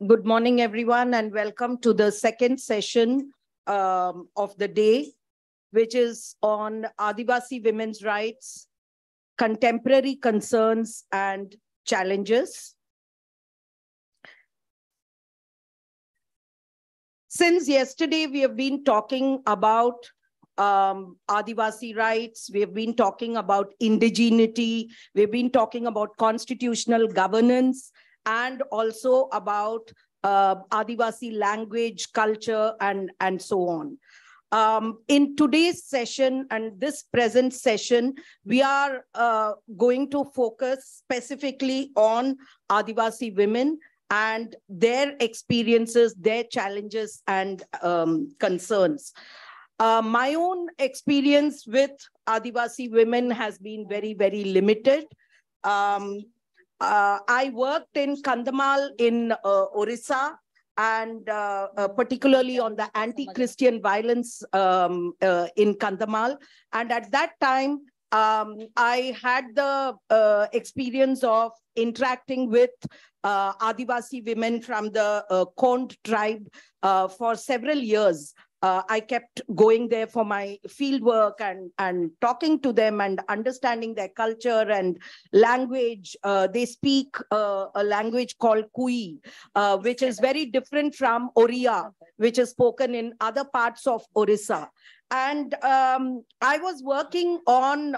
Good morning, everyone, and welcome to the second session of the day, which is on Adivasi women's rights, contemporary concerns and challenges. Since yesterday, we have been talking about Adivasi rights, we have been talking about indigeneity, we've been talking about constitutional governance, and also about Adivasi language, culture, and so on. In today's session and this present session, we are going to focus specifically on Adivasi women and their experiences, their challenges and concerns. My own experience with Adivasi women has been very, very limited. I worked in Kandhamal in Orissa, and particularly on the anti-Christian violence in Kandhamal. And at that time, I had the experience of interacting with Adivasi women from the Kond tribe for several years. I kept going there for my field work and talking to them and understanding their culture and language. They speak a language called Kui, which is very different from Oriya, which is spoken in other parts of Orissa. And I was working on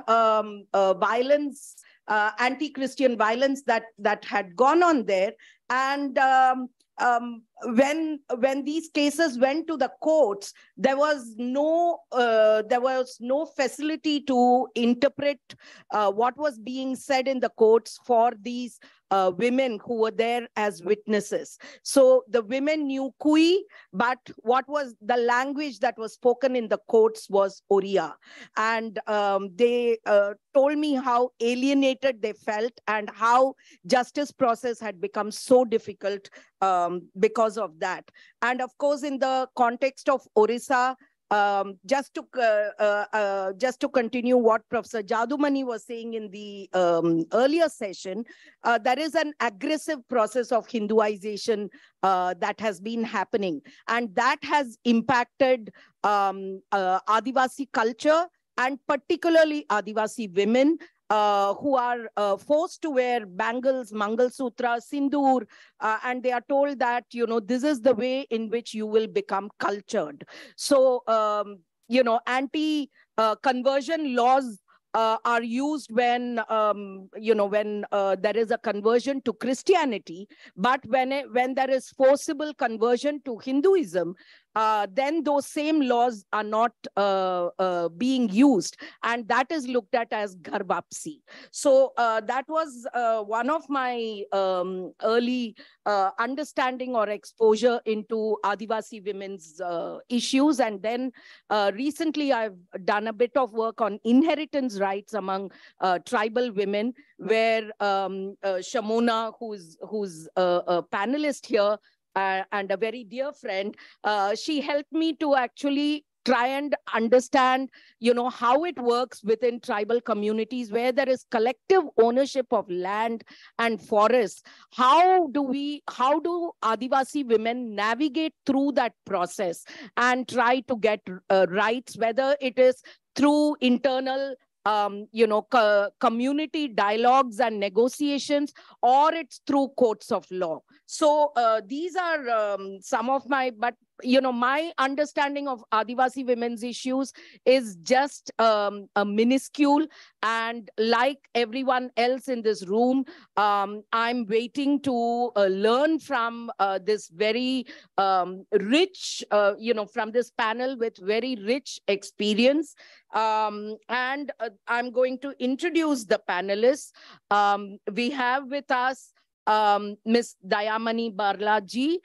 violence, anti-Christian violence that had gone on there. And when these cases went to the courts, there was no facility to interpret what was being said in the courts for these women who were there as witnesses. So the women knew Kui, but what was the language that was spoken in the courts was Oriya. And they told me how alienated they felt and how justice process had become so difficult because of that. And of course, in the context of Orissa, just to continue what Professor Jadumani was saying in the earlier session, there is an aggressive process of Hinduization that has been happening, and that has impacted Adivasi culture and particularly Adivasi women, who are forced to wear bangles, Mangalsutra, Sindoor, and they are told that, you know, this is the way in which you will become cultured. So, you know, anti-conversion laws are used when, you know, when there is a conversion to Christianity, but when there is forcible conversion to Hinduism, then those same laws are not being used, and that is looked at as garbhapsi. So that was one of my early understanding or exposure into Adivasi women's issues. And then recently I've done a bit of work on inheritance rights among tribal women, where Shamona, who's a panelist here, and a very dear friend, she helped me to actually try and understand, you know, how it works within tribal communities where there is collective ownership of land and forests. How do Adivasi women navigate through that process and try to get rights, whether it is through internal you know, community dialogues and negotiations, or it's through courts of law. So these are some of my, but you know, my understanding of Adivasi women's issues is just a minuscule. And like everyone else in this room, I'm waiting to learn from this very rich, you know, from this panel with very rich experience. And I'm going to introduce the panelists. We have with us Ms. Dayamani Barlaji,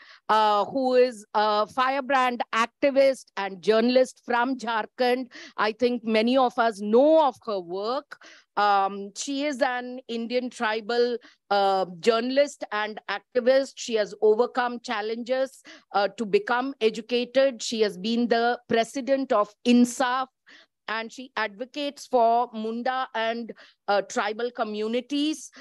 who is a firebrand activist and journalist from Jharkhand. I think many of us know of her work. She is an Indian tribal journalist and activist. She has overcome challenges to become educated. She has been the president of INSAF, and she advocates for Munda and tribal communities.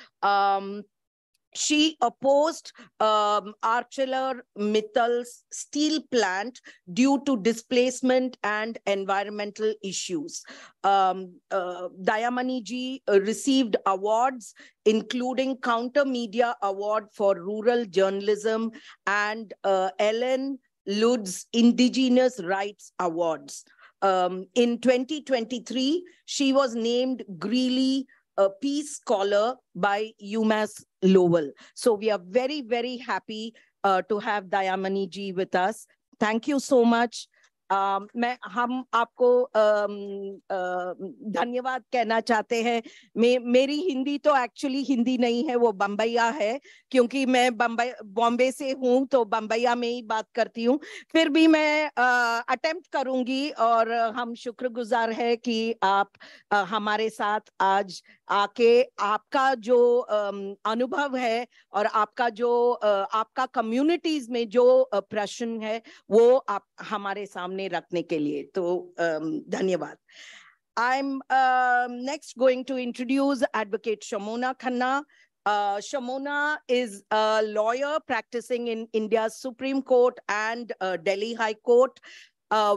She opposed ArcelorMittal's steel plant due to displacement and environmental issues. Dayamani ji received awards, including Counter Media Award for Rural Journalism and Ellen Lud's Indigenous Rights Awards. In 2023, she was named Greeley a Peace Scholar by UMass Lowell. So we are very, very happy to have Dayamani ji with us. Thank you so much. हम आपको धन्यवाद कहना चाहते हैं. मेरी हिंदी तो actually Hindi नहीं है, वो बम्बैया है, क्योंकि मैं बॉम्बे से हूँ, तो बम्बैया में ही बात करती हूँ. फिर भी मैं अटेम्प्ट करूंगी, और हम शुक्रगुजार है कि आप हमारे साथ आज आके आपका जो अनुभव है और आपका कम्युनिटीज में जो प्रश्न है वो आप हमारे सामने रखने के लिए. तो धन्यवाद. I'm next going to introduce Advocate Shamona Khanna. Shamona is a lawyer practicing in India's Supreme Court and Delhi High Court,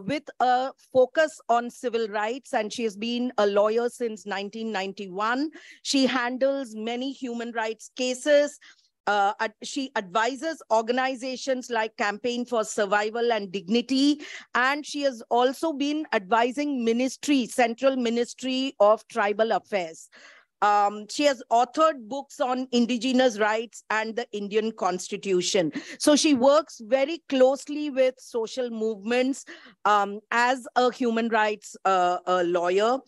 with a focus on civil rights, and she has been a lawyer since 1991. She handles many human rights cases. She advises organizations like Campaign for Survival and Dignity, and she has also been advising Central Ministry of Tribal Affairs. She has authored books on indigenous rights and the Indian Constitution. So she works very closely with social movements as a human rights lawyer.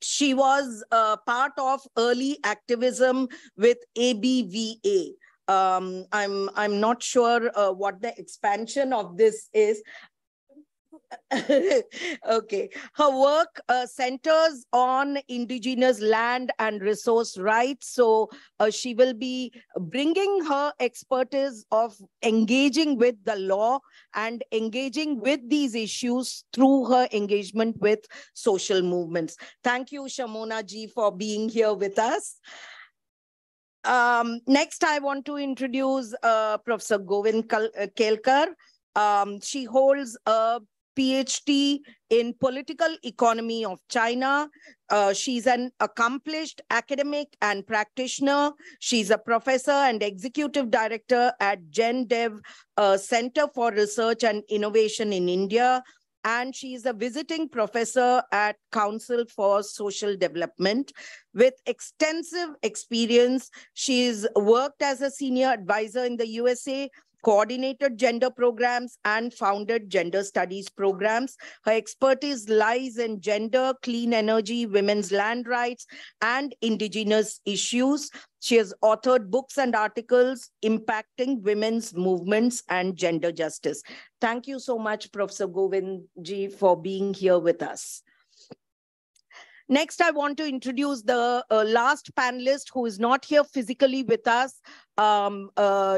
She was part of early activism with ABVA. I'm not sure what the expansion of this is. Okay. Her work centers on indigenous land and resource rights. So she will be bringing her expertise of engaging with the law and engaging with these issues through her engagement with social movements. Thank you, Shamona ji, for being here with us. Next, I want to introduce Professor Govind Kelkar. She holds a PhD in political economy of China. She's an accomplished academic and practitioner. She's a professor and executive director at GenDev Center for Research and Innovation in India. And she's a visiting professor at Council for Social Development. With extensive experience, she's worked as a senior advisor in the USA, coordinated gender programs, and founded gender studies programs. Her expertise lies in gender, clean energy, women's land rights, and indigenous issues. She has authored books and articles impacting women's movements and gender justice. Thank you so much, Professor Govind ji, for being here with us. Next, I want to introduce the last panelist who is not here physically with us.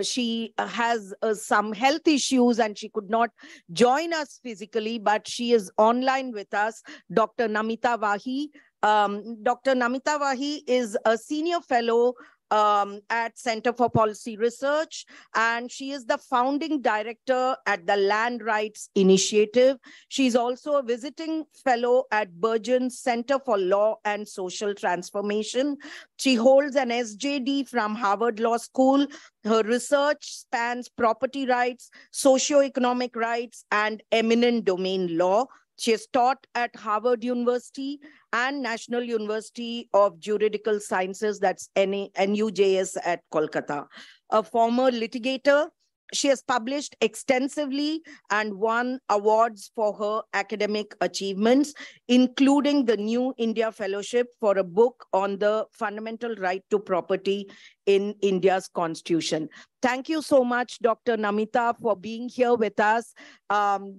She has some health issues and she could not join us physically, but she is online with us, Dr. Namita Wahi. Dr. Namita Wahi is a senior fellow at Center for Policy Research, and she is the founding director at the Land Rights Initiative. She's also a visiting fellow at Burgeon's Center for Law and Social Transformation. She holds an SJD from Harvard Law School. Her research spans property rights, socioeconomic rights, and eminent domain law. She has taught at Harvard University and National University of Juridical Sciences, that's NUJS at Kolkata. A former litigator, she has published extensively and won awards for her academic achievements, including the New India Fellowship for a book on the fundamental right to property in India's constitution. Thank you so much, Dr. Namita, for being here with us.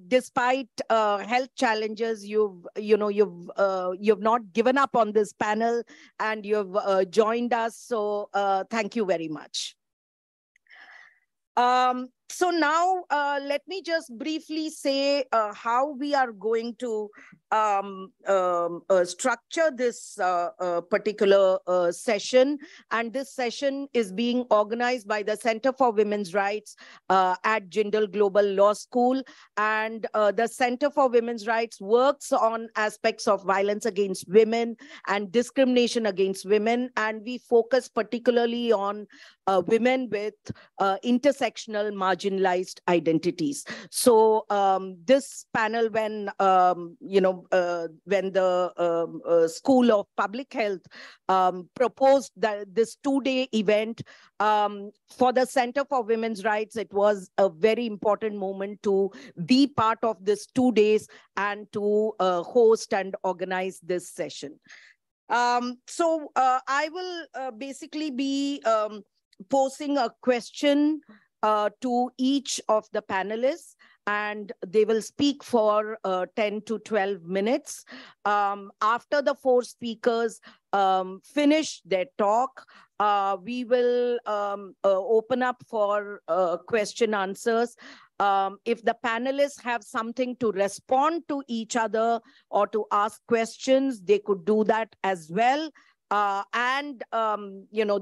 Despite health challenges, you've not given up on this panel and you've joined us. So thank you very much. So now let me just briefly say how we are going to structure this particular session. And this session is being organized by the Center for Women's Rights at Jindal Global Law School. And the Center for Women's Rights works on aspects of violence against women and discrimination against women. And we focus particularly on women with intersectional marginalized identities. So this panel, when the School of Public Health proposed that this two-day event for the Center for Women's Rights, it was a very important moment to be part of this 2 days and to host and organize this session. So I will basically be posing a question to each of the panelists, and they will speak for 10 to 12 minutes. After the four speakers finish their talk, we will open up for question answers. If the panelists have something to respond to each other or to ask questions, they could do that as well.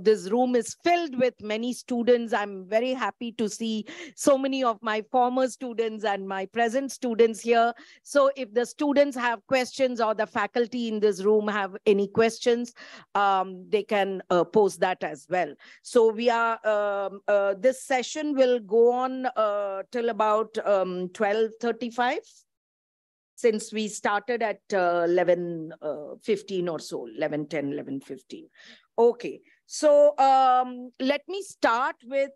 This room is filled with many students. I'm very happy to see so many of my former students and my present students here. So if the students have questions or the faculty in this room have any questions, they can pose that as well. So we are, this session will go on till about 12:35. Since we started at 11:15 or so, 11:10, 11:15. Okay, so let me start with,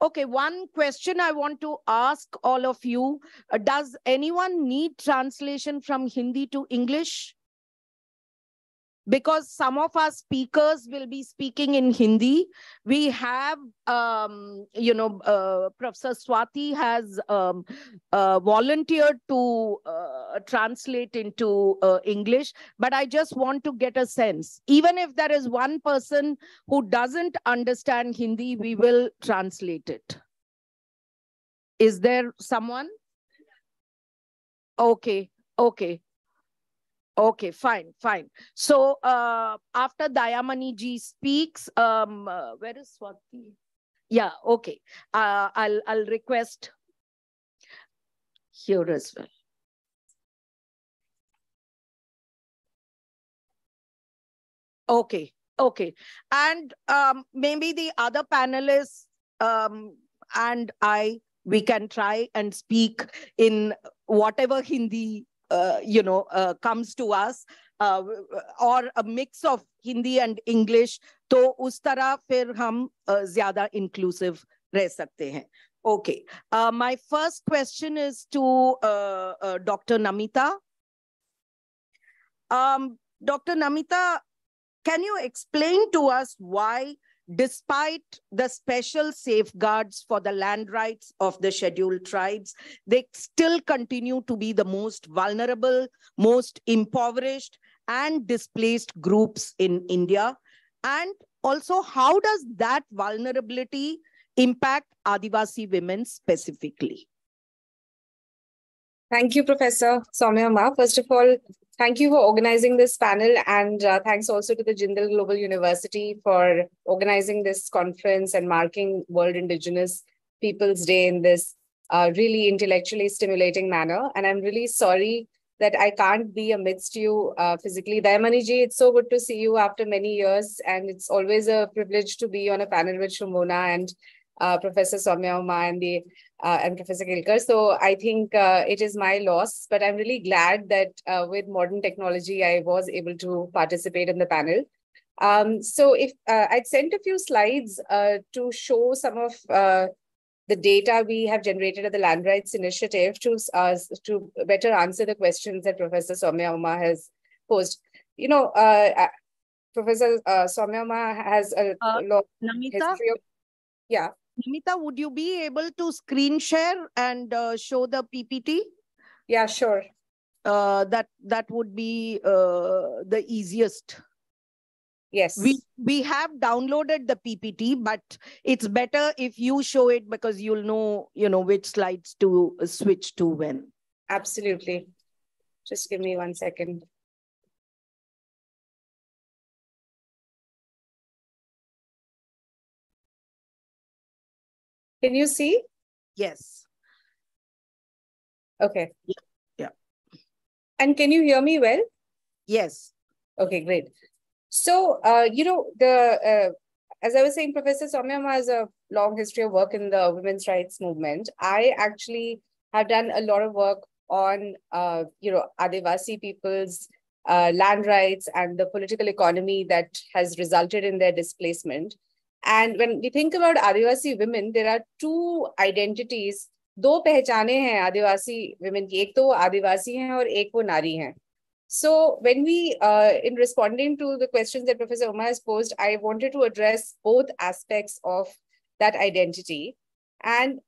okay, one question I want to ask all of you. Does anyone need translation from Hindi to English? Because some of our speakers will be speaking in Hindi. We have, Professor Swati has volunteered to translate into English, but I just want to get a sense. Even if there is one person who doesn't understand Hindi, we will translate it. Is there someone? Okay, okay. Okay, fine, fine. So after Dayamani ji speaks, where is Swati? Yeah, okay. I'll request here as well. Okay, okay. And maybe the other panelists and we can try and speak in whatever Hindi comes to us, or a mix of Hindi and English, तो उस तरह फिर हम ज़्यादा inclusive रह सकते हैं. Okay, my first question is to Dr. Namita. Dr. Namita, can you explain to us why, despite the special safeguards for the land rights of the scheduled tribes, they still continue to be the most vulnerable, most impoverished, and displaced groups in India? And also, how does that vulnerability impact Adivasi women specifically? Thank you, Professor Soumya. First of all, thank you for organizing this panel, and thanks also to the Jindal Global University for organizing this conference and marking World Indigenous Peoples Day in this really intellectually stimulating manner. And I'm really sorry that I can't be amidst you physically. Dayamani ji, it's so good to see you after many years, and it's always a privilege to be on a panel with Shumona and Professor Soumya and Professor Kilkar. So I think it is my loss, but I'm really glad that with modern technology, I was able to participate in the panel. So if I'd sent a few slides to show some of the data we have generated at the Land Rights Initiative to better answer the questions that Professor Soumya has posed. You know, Professor Soumya has a long history of, yeah. Namita, would you be able to screen share and show the PPT? Yeah, sure. That would be the easiest. Yes. We have downloaded the PPT, but it's better if you show it because you'll know, which slides to switch to when. Absolutely. Just give me 1 second. Can you see? Yes. Okay. Yeah. And can you hear me well? Yes. Okay, great. So, as I was saying, Professor Soumya has a long history of work in the women's rights movement. I actually have done a lot of work on, Adivasi people's land rights and the political economy that has resulted in their displacement. And when we think about Adivasi women, there are two identities, दो पहचाने हैं आदिवासी women की, एक तो वो आदिवासी हैं और एक वो नारी हैं. So when we, in responding to the questions that Professor Uma has posed, I wanted to address both aspects of that identity. And,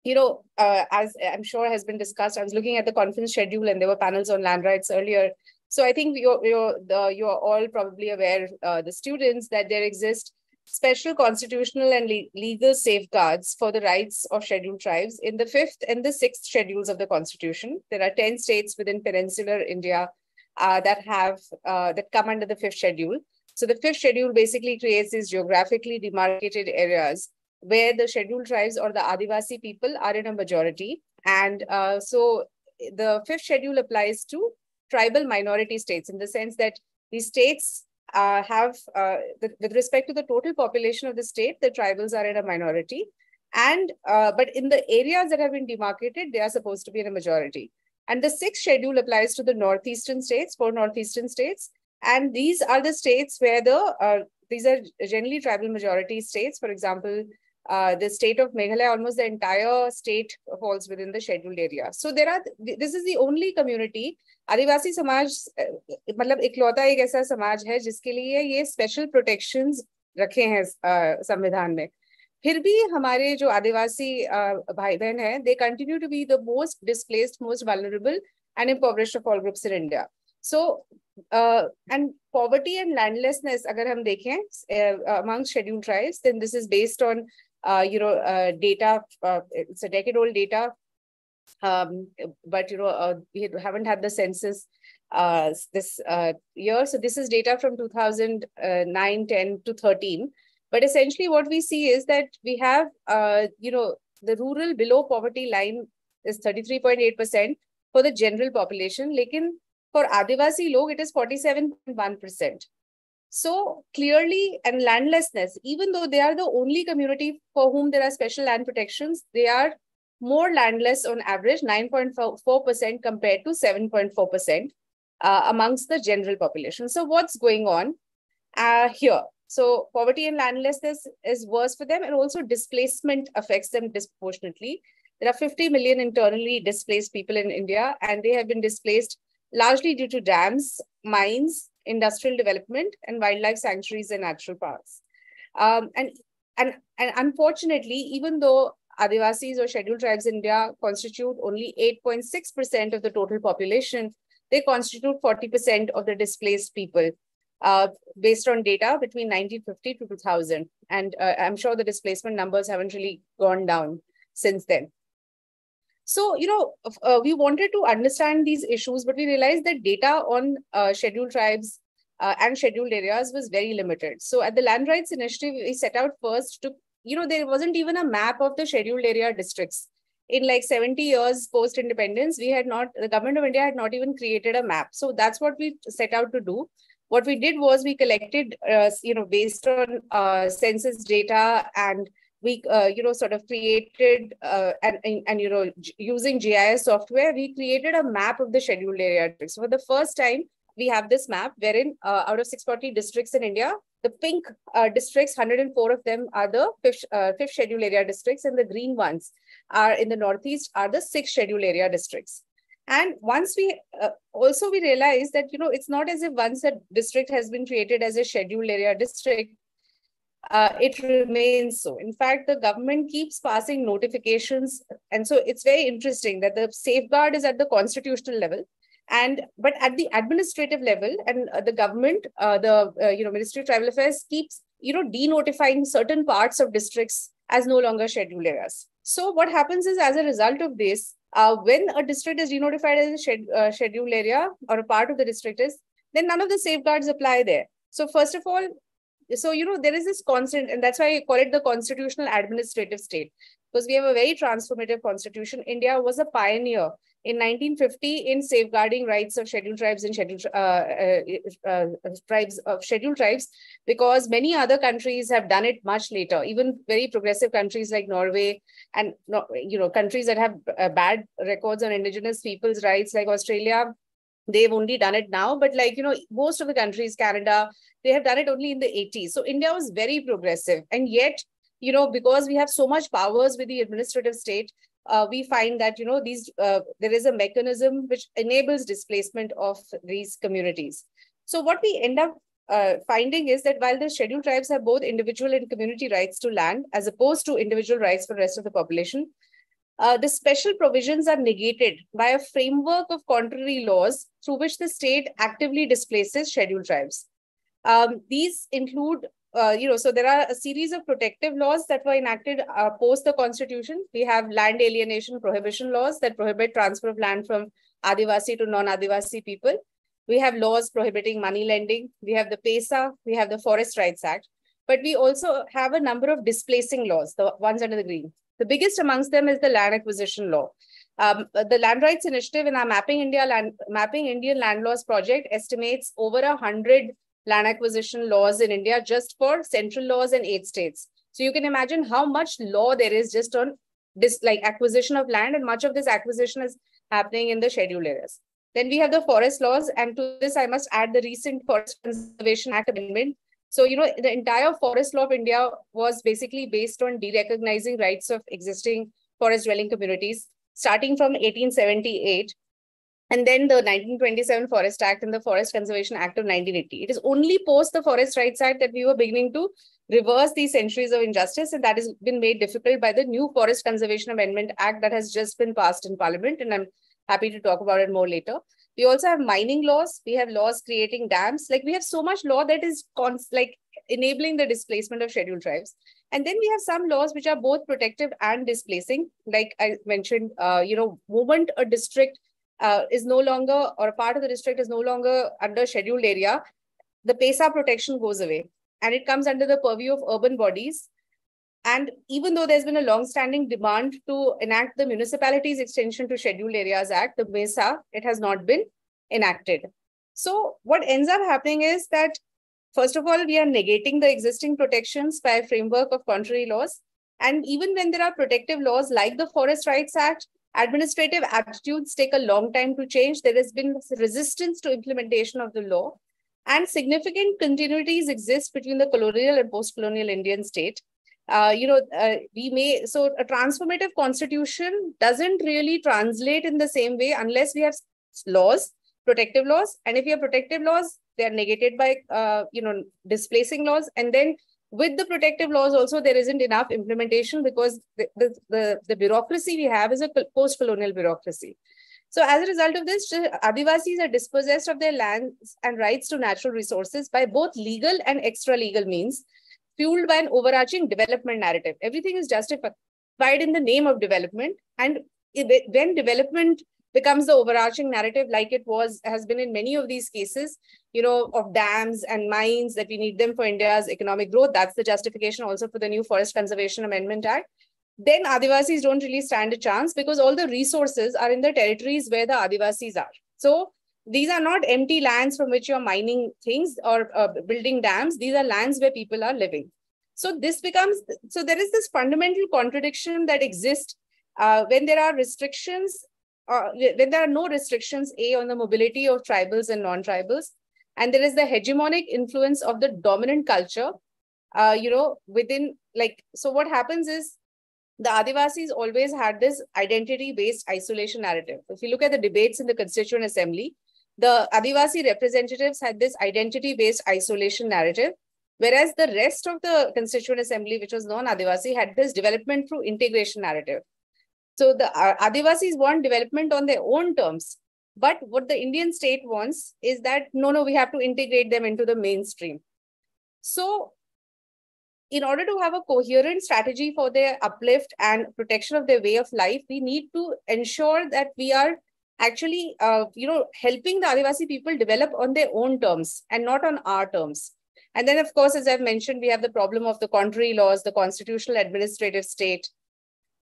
as I'm sure has been discussed, I was looking at the conference schedule and there were panels on land rights earlier. So I think you're all probably aware, the students, that there exist special constitutional and legal safeguards for the rights of scheduled tribes in the 5th and the 6th schedules of the Constitution. There are 10 states within peninsular India that come under the 5th schedule. So the 5th schedule basically creates these geographically demarcated areas where the scheduled tribes or the Adivasi people are in a majority. And so the 5th schedule applies to tribal minority states in the sense that these states with respect to the total population of the state, the tribals are in a minority. And but in the areas that have been demarcated, they are supposed to be in a majority. And the 6th schedule applies to the northeastern states, 4 northeastern states. And these are the states where these are generally tribal majority states. For example, the state of Meghalaya, almost the entire state falls within the scheduled area. So this is the only community, आदिवासी समाज मतलब इकलौता एक ऐसा समाज है जिसके लिए ये स्पेशल प्रोटेक्शंस रखे हैं संविधान में. फिर भी हमारे जो आदिवासी भाई बहन हैं, they continue to be the most displaced, most vulnerable and impoverished of all groups in India. So, and poverty and landlessness, अगर हम देखें among scheduled tribes, then this is based on data. It's a decade-old data. But we haven't had the census this year. So this is data from 2009, 10 to 13. But essentially what we see is that we have, the rural below poverty line is 33.8% for the general population. Lekin for Adivasi log, it is 47.1%. So clearly, and landlessness, even though they are the only community for whom there are special land protections, they are more landless on average, 9.4% compared to 7.4% amongst the general population. So what's going on here? So poverty and landlessness is worse for them, and also displacement affects them disproportionately. There are 50 million internally displaced people in India, and they have been displaced largely due to dams, mines, industrial development, and wildlife sanctuaries and natural parks. And unfortunately, even though Adivasis or scheduled tribes in India constitute only 8.6% of the total population, they constitute 40% of the displaced people based on data between 1950 to 2000. And I'm sure the displacement numbers haven't really gone down since then. So, we wanted to understand these issues, but we realized that data on scheduled tribes and scheduled areas was very limited. So at the Land Rights Initiative, we set out first to, there wasn't even a map of the scheduled area districts. In like 70 years post-independence, the government of India had not even created a map. So that's what we set out to do. What we did was we collected, based on census data, and we, sort of created, using GIS software, we created a map of the scheduled area districts. So for the first time, we have this map wherein out of 640 districts in India, the pink districts, 104 of them are the fifth scheduled area districts, and the green ones are in the Northeast are the 6th scheduled area districts. And once we realized that, it's not as if once a district has been created as a scheduled area district, it remains so. In fact, the government keeps passing notifications. And so it's very interesting that the safeguard is at the constitutional level. But at the administrative level, and the government, Ministry of Tribal Affairs keeps denotifying certain parts of districts as no longer scheduled areas. So what happens is, as a result of this, when a district is denotified as a scheduled area, or a part of the district is, then none of the safeguards apply there. So first of all, there is this constant, and that's why I call it the constitutional administrative state, because we have a very transformative constitution. India was a pioneer in 1950 in safeguarding rights of scheduled tribes and scheduled tribes, because many other countries have done it much later. Even very progressive countries like Norway, and countries that have bad records on indigenous people's rights like Australia, they've only done it now. But most of the countries, Canada, they have done it only in the 80s. So India was very progressive. And yet, because we have so much powers with the administrative state, we find that, there is a mechanism which enables displacement of these communities. So what we end up finding is that while the scheduled tribes have both individual and community rights to land, as opposed to individual rights for the rest of the population, the special provisions are negated by a framework of contrary laws through which the state actively displaces scheduled tribes. These include, so there are a series of protective laws that were enacted post the constitution. We have land alienation prohibition laws that prohibit transfer of land from Adivasi to non-Adivasi people. We have laws prohibiting money lending. We have the PESA. We have the Forest Rights Act. But we also have a number of displacing laws, the ones under the green. The biggest amongst them is the land acquisition law. The Land Rights Initiative in our Mapping Indian Land Laws project estimates over 100 land acquisition laws in India just for central laws in 8 states. So you can imagine how much law there is just on this, like acquisition of land, and much of this acquisition is happening in the scheduled areas. Then we have the forest laws, and to this I must add the recent Forest Conservation Act amendment. So, the entire forest law of India was basically based on derecognizing rights of existing forest dwelling communities, starting from 1878. And then the 1927 Forest Act and the Forest Conservation Act of 1980. It is only post the Forest Rights Act that we were beginning to reverse these centuries of injustice, and that has been made difficult by the new Forest Conservation Amendment Act that has just been passed in Parliament, and I'm happy to talk about it more later. We also have mining laws. We have laws creating dams. Like, we have so much law that is enabling the displacement of scheduled tribes. And then we have some laws which are both protective and displacing. Like I mentioned, moment a district is no longer, or a part of the district is no longer under scheduled area, the PESA protection goes away and it comes under the purview of urban bodies. And even though there's been a long-standing demand to enact the Municipalities Extension to Scheduled Areas Act, the MESA, it has not been enacted. So what ends up happening is that, first of all, we are negating the existing protections by a framework of contrary laws. And even when there are protective laws like the Forest Rights Act, administrative attitudes take a long time to change. There has been resistance to implementation of the law, and significant continuities exist between the colonial and post-colonial Indian state. So a transformative constitution doesn't really translate in the same way unless we have laws, protective laws. And if we have protective laws, they are negated by, displacing laws. And then with the protective laws also, there isn't enough implementation because the bureaucracy we have is a post-colonial bureaucracy. So as a result of this, Adivasis are dispossessed of their lands and rights to natural resources by both legal and extra-legal means, fueled by an overarching development narrative. Everything is justified in the name of development. And when development becomes the overarching narrative, like has been in many of these cases, of dams and mines, that we need them for India's economic growth. That's the justification also for the new Forest Conservation Amendment Act. Then Adivasis don't really stand a chance because all the resources are in the territories where the Adivasis are. So these are not empty lands from which you're mining things or building dams. These are lands where people are living. So there is this fundamental contradiction that exists when there are restrictions, when there are no restrictions, on the mobility of tribals and non-tribals. And there is the hegemonic influence of the dominant culture, so what happens is the Adivasis always had this identity-based isolation narrative. If you look at the debates in the Constituent Assembly, the Adivasi representatives had this identity-based isolation narrative, whereas the rest of the Constituent Assembly, which was non-Adivasi, had this development through integration narrative. So the Adivasis want development on their own terms, But what the Indian state wants is that, no, we have to integrate them into the mainstream. So in order to have a coherent strategy for their uplift and protection of their way of life, we need to ensure that we are actually, helping the Adivasi people develop on their own terms and not on our terms. And then, of course, as I've mentioned, we have the problem of the contrary laws, the constitutional administrative state,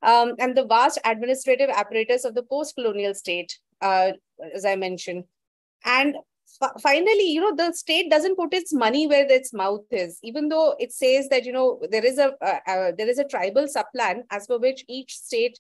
and the vast administrative apparatus of the post-colonial state, as I mentioned. And finally, the state doesn't put its money where its mouth is, even though it says that, there is a tribal subplan as per which each state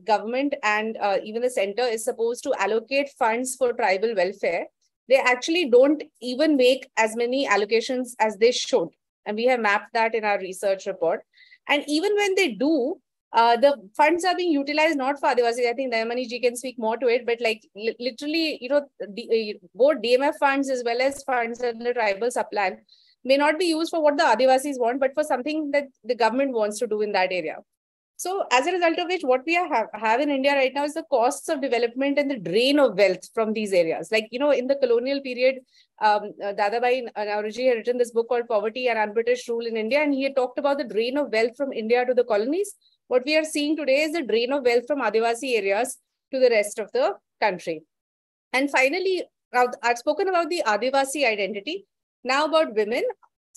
government and even the center is supposed to allocate funds for tribal welfare. They actually don't even make as many allocations as they should. And we have mapped that in our research report. And even when they do, the funds are being utilized not for Adivasi. I think Dayamani ji can speak more to it, but like literally, both DMF funds as well as funds in the tribal subplan may not be used for what the Adivasis want, but for something that the government wants to do in that area. So as a result of which, what we have in India right now is the costs of development and the drain of wealth from these areas. Like, in the colonial period, Dadabhai Naoroji had written this book called Poverty and Un-British Rule in India, and he had talked about the drain of wealth from India to the colonies. What we are seeing today is the drain of wealth from Adivasi areas to the rest of the country. And finally, I've spoken about the Adivasi identity. Now about women.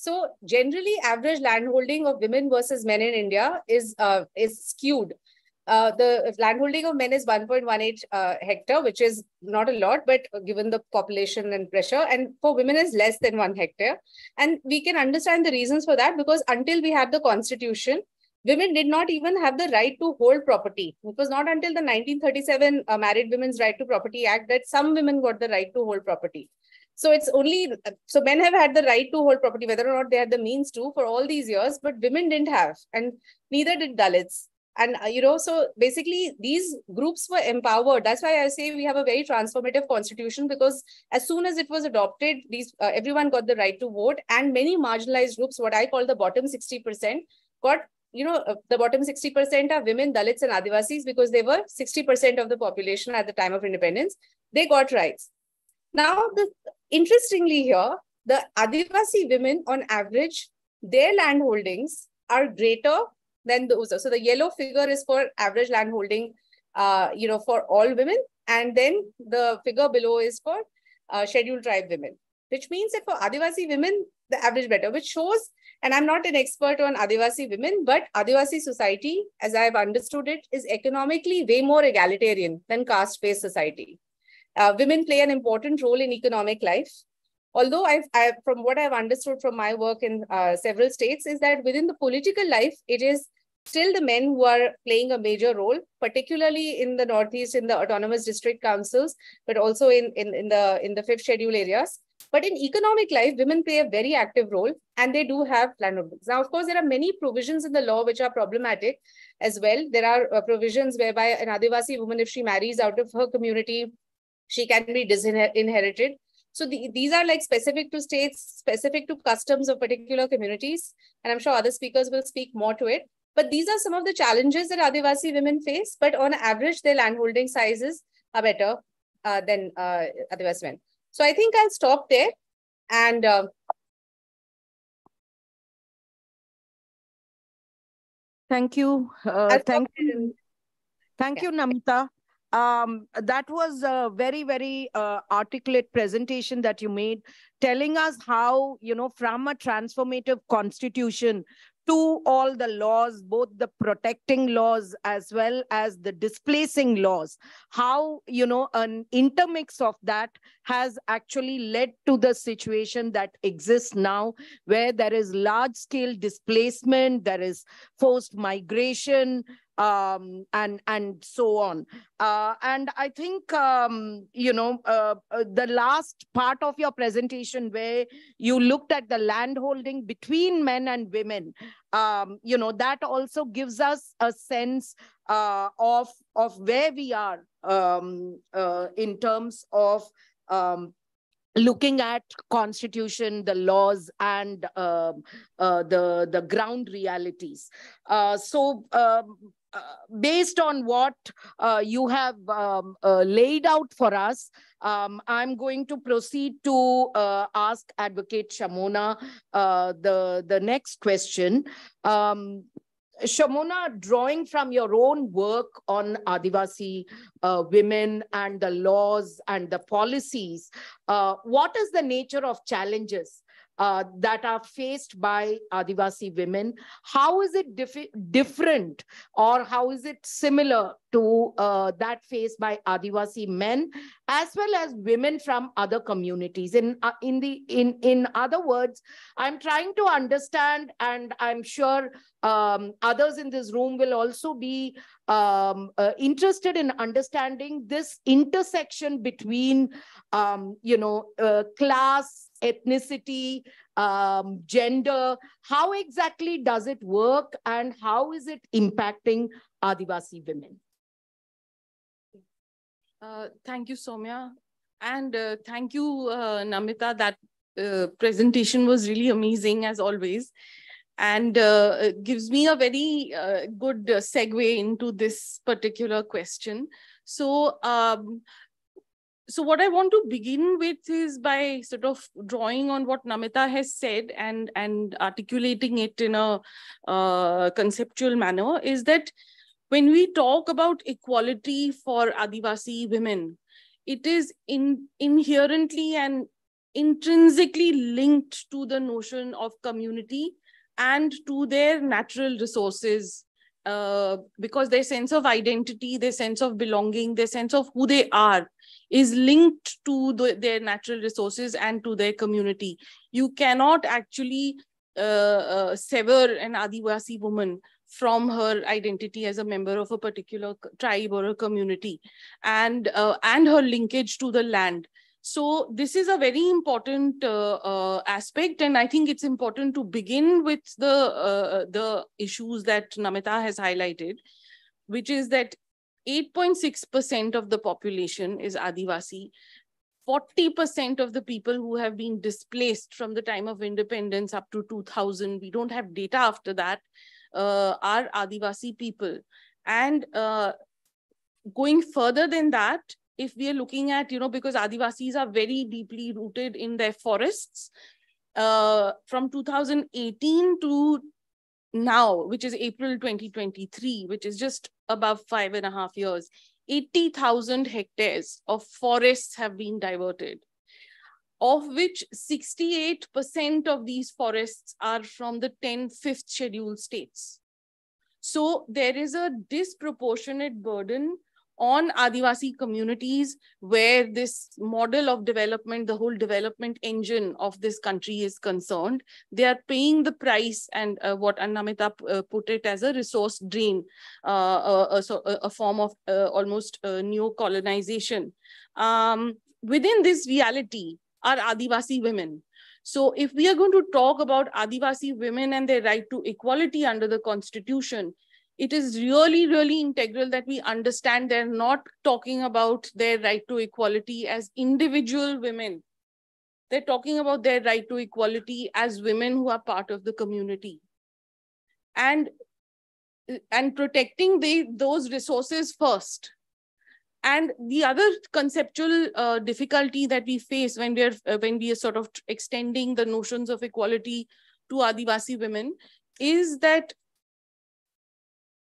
So generally, average landholding of women versus men in India is skewed. The landholding of men is 1.18 hectare, which is not a lot, but given the population and pressure, and for women is less than 1 hectare. And we can understand the reasons for that, because until we had the constitution, women did not even have the right to hold property. It was not until the 1937 Married Women's Right to Property Act that some women got the right to hold property. So it's only, so men have had the right to hold property, whether or not they had the means to, for all these years, but women didn't have, and neither did Dalits. And, so basically these groups were empowered. That's why I say we have a very transformative constitution, because as soon as it was adopted, everyone got the right to vote, and many marginalized groups, what I call the bottom 60%, got, the bottom 60% are women, Dalits and Adivasis, because they were 60% of the population at the time of independence. They got rights. Now, interestingly here, the Adivasi women on average, their land holdings are greater than those. So the yellow figure is for average land holding, for all women. And then the figure below is for scheduled tribe women, which means that for Adivasi women, the average better, which shows, and I'm not an expert on Adivasi women, but Adivasi society, as I've understood it, is economically way more egalitarian than caste-based society. Women play an important role in economic life. Although from what I've understood from my work in several states, is that within the political life, it is still the men who are playing a major role, particularly in the Northeast, in the autonomous district councils, but also in the fifth schedule areas. But in economic life, women play a very active role, and they do have landholdings. Now, of course, there are many provisions in the law which are problematic as well. There are provisions whereby an Adivasi woman, if she marries out of her community, she can be disinherited. So these are like specific to states, specific to customs of particular communities. And I'm sure other speakers will speak more to it. But these are some of the challenges that Adivasi women face. But on average, their landholding sizes are better than Adivasi men. So I think I'll stop there. And thank you. Thank you, Namita. That was a very, very articulate presentation that you made, telling us how, from a transformative constitution to all the laws, both the protecting laws as well as the displacing laws, how, an intermix of that has actually led to the situation that exists now, where there is large-scale displacement, there is forced migration, and so on. And I think, the last part of your presentation where you looked at the landholding between men and women, that also gives us a sense of where we are in terms of looking at constitution, the laws, and the ground realities. So based on what you have laid out for us, I'm going to proceed to ask Advocate Shamona the next question. Shamona, drawing from your own work on Adivasi women and the laws and the policies, what is the nature of challenges that are faced by Adivasi women? How is it different, or how is it similar to that faced by Adivasi men as well as women from other communities? In other words, I'm trying to understand, and I'm sure others in this room will also be interested in understanding this intersection between, class, ethnicity, gender. How exactly does it work, and how is it impacting Adivasi women? Thank you, Soumya. And thank you, Namita. That presentation was really amazing, as always. And gives me a very good segue into this particular question. So, so what I want to begin with is by sort of drawing on what Namita has said and articulating it in a conceptual manner, is that when we talk about equality for Adivasi women, it is inherently and intrinsically linked to the notion of community and to their natural resources, because their sense of identity, their sense of belonging, their sense of who they are is linked to their natural resources and to their community. You cannot actually sever an Adivasi woman from her identity as a member of a particular tribe or a community, and her linkage to the land. So this is a very important aspect, and I think it's important to begin with the issues that Namita has highlighted, which is that 8.6% of the population is Adivasi. 40% of the people who have been displaced from the time of independence up to 2000, we don't have data after that, are Adivasi people. And going further than that, if we are looking at, because Adivasis are very deeply rooted in their forests, from 2018 to now, which is April 2023, which is just above 5.5 years, 80,000 hectares of forests have been diverted, of which 68% of these forests are from the 10 fifth scheduled states. So there is a disproportionate burden on Adivasi communities where this model of development, the whole development engine of this country is concerned. They are paying the price, and what Namita put it as a resource drain, a form of almost neo-colonization. Within this reality are Adivasi women. So if we are going to talk about Adivasi women and their right to equality under the constitution, it is really, really integral that we understand they're not talking about their right to equality as individual women. They're talking about their right to equality as women who are part of the community. And protecting those resources first. And the other conceptual difficulty that we face when we are sort of extending the notions of equality to Adivasi women is that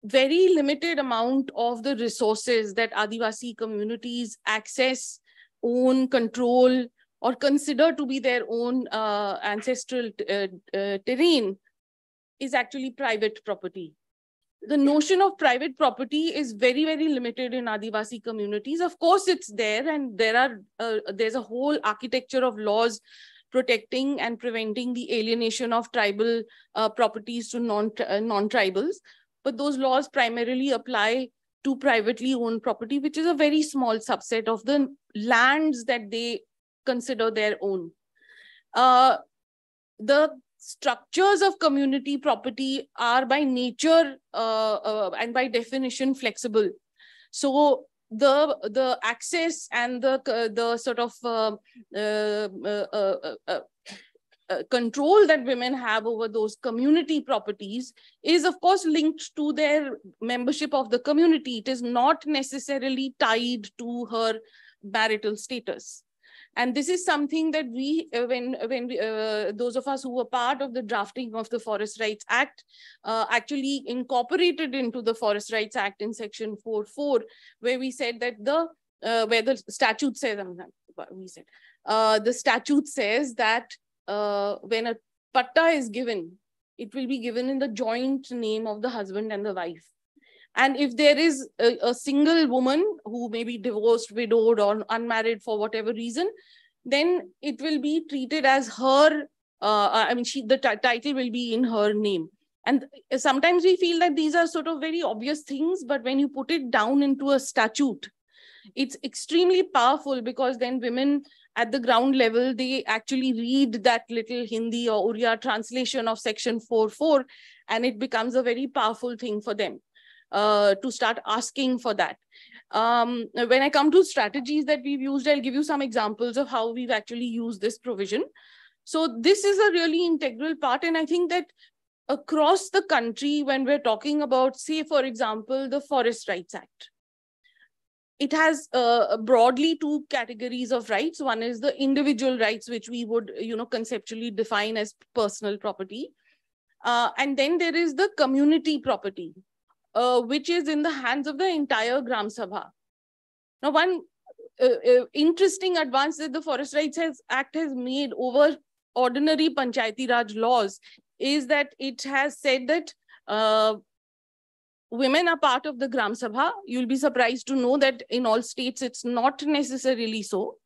very limited amount of the resources that Adivasi communities access, own, control, or consider to be their own ancestral terrain is actually private property. The notion of private property is very, very limited in Adivasi communities. Of course, it's there, and there's a whole architecture of laws protecting and preventing the alienation of tribal properties to non-tribals. But those laws primarily apply to privately owned property, which is a very small subset of the lands that they consider their own. The structures of community property are by nature and by definition flexible. So the access and the sort of control that women have over those community properties is, of course, linked to their membership of the community. It is not necessarily tied to her marital status. And this is something that we, when those of us who were part of the drafting of the Forest Rights Act, actually incorporated into the Forest Rights Act in Section 4.4, where we said that where the statute says, the statute says that when a patta is given, it will be given in the joint name of the husband and the wife. And if there is a single woman who may be divorced, widowed, or unmarried for whatever reason, then it will be treated as her, the title will be in her name. And sometimes we feel that these are sort of very obvious things, but when you put it down into a statute, it's extremely powerful, because then women at the ground level, they actually read that little Hindi or Uriya translation of Section 4.4, and it becomes a very powerful thing for them to start asking for that. When I come to strategies that we've used, I'll give you some examples of how we've actually used this provision. So this is a really integral part. And I think that across the country, when we're talking about, say, for example, the Forest Rights Act, it has broadly two categories of rights. One is the individual rights, which we would, conceptually define as personal property. And then there is the community property, which is in the hands of the entire Gram Sabha. Now, one interesting advance that the Forest Rights Act has made over ordinary Panchayati Raj laws is that it has said that women are part of the Gram Sabha. You'll be surprised to know that in all states, it's not necessarily so.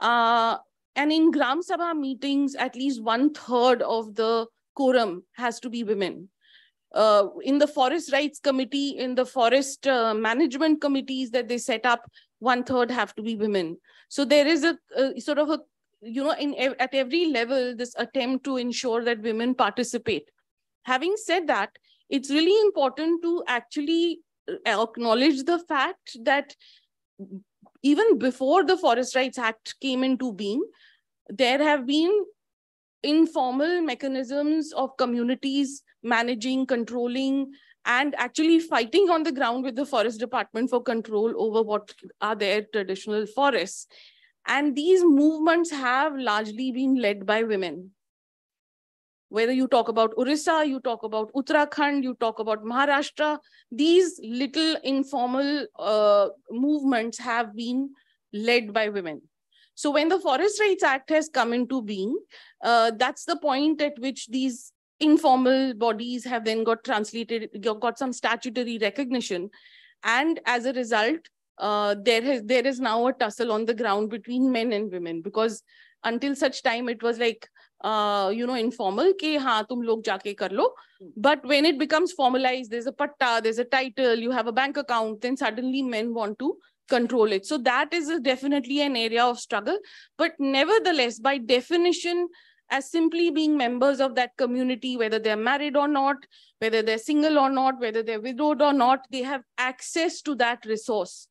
And in Gram Sabha meetings, at least 1/3 of the quorum has to be women. In the Forest Rights Committee, in the forest management committees that they set up, 1/3 have to be women. So there is a sort of a, at every level, this attempt to ensure that women participate. Having said that, it's really important to actually acknowledge the fact that even before the Forest Rights Act came into being, there have been informal mechanisms of communities managing, controlling, and actually fighting on the ground with the forest department for control over what are their traditional forests. And these movements have largely been led by women. Whether you talk about Orissa, you talk about Uttarakhand, you talk about Maharashtra, these little informal movements have been led by women. So when the Forest Rights Act has come into being, that's the point at which these informal bodies have then got translated, got some statutory recognition. And as a result, there is now a tussle on the ground between men and women, because until such time it was like, informal, ke haan, tum log jaake kar lo. But when it becomes formalized, there's a patta, there's a title, you have a bank account, then suddenly men want to control it. So that is definitely an area of struggle. But nevertheless, by definition, as simply being members of that community, whether they're married or not, whether they're single or not, whether they're widowed or not, they have access to that resource.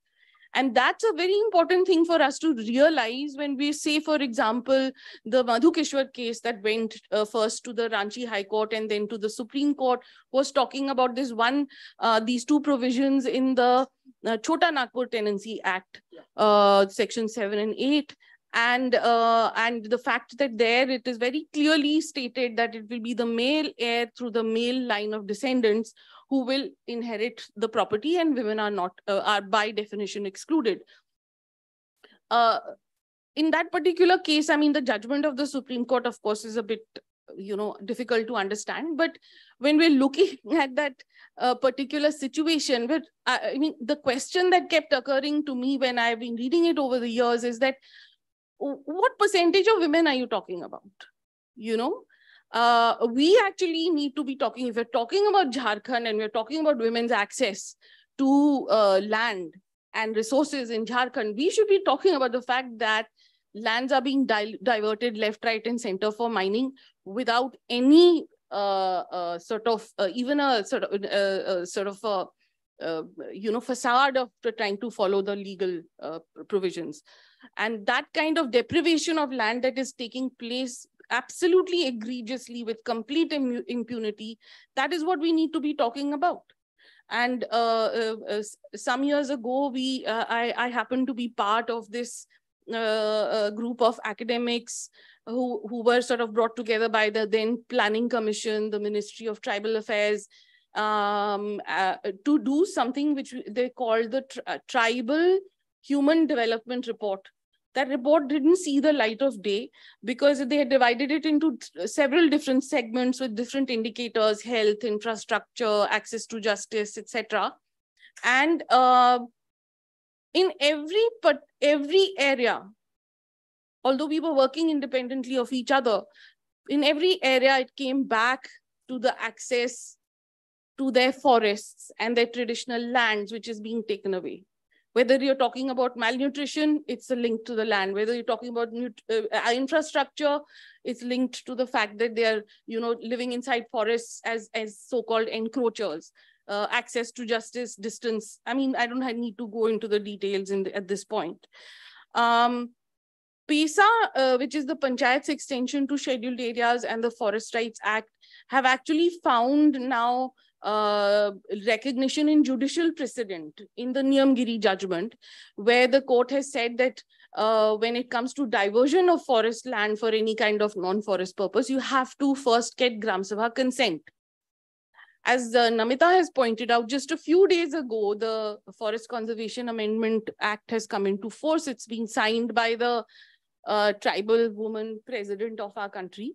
And that's a very important thing for us to realize when we say, for example, the Madhukeshwar case that went first to the Ranchi High Court and then to the Supreme Court was talking about this these two provisions in the Chota Nagpur Tenancy Act, Section 7 and 8. And the fact that there it is very clearly stated that it will be the male heir through the male line of descendants who will inherit the property, and women are not, are by definition excluded. In that particular case, I mean, the judgment of the Supreme Court, of course, is a bit, difficult to understand. But when we're looking at that particular situation, but I mean, the question that kept occurring to me when I've been reading it over the years is that, what percentage of women are you talking about? We actually need to be talking, if we're talking about Jharkhand and we're talking about women's access to land and resources in Jharkhand, we should be talking about the fact that lands are being diverted left, right, and center for mining without any facade of trying to follow the legal provisions. And that kind of deprivation of land that is taking place absolutely egregiously with complete impunity, that is what we need to be talking about. And some years ago, I happened to be part of this group of academics who were sort of brought together by the then Planning Commission, the Ministry of Tribal Affairs, to do something which they called the Tribal Human Development Report. That report didn't see the light of day because they had divided it into several different segments with different indicators: health, infrastructure, access to justice, etc. And in every area, although we were working independently of each other, in every area it came back to the access to their forests and their traditional lands, which is being taken away. Whether you're talking about malnutrition, it's a link to the land. Whether you're talking about infrastructure, it's linked to the fact that they are, living inside forests as so-called encroachers. Access to justice, distance. I mean, I don't need to go into the details at this point. PESA, which is the Panchayat's extension to Scheduled Areas and the Forest Rights Act, have actually found now recognition in judicial precedent in the Niyamgiri judgment, where the court has said that when it comes to diversion of forest land for any kind of non-forest purpose, you have to first get Gram Sabha consent. As Namita has pointed out, just a few days ago, the Forest Conservation Amendment Act has come into force. It's been signed by the tribal woman president of our country.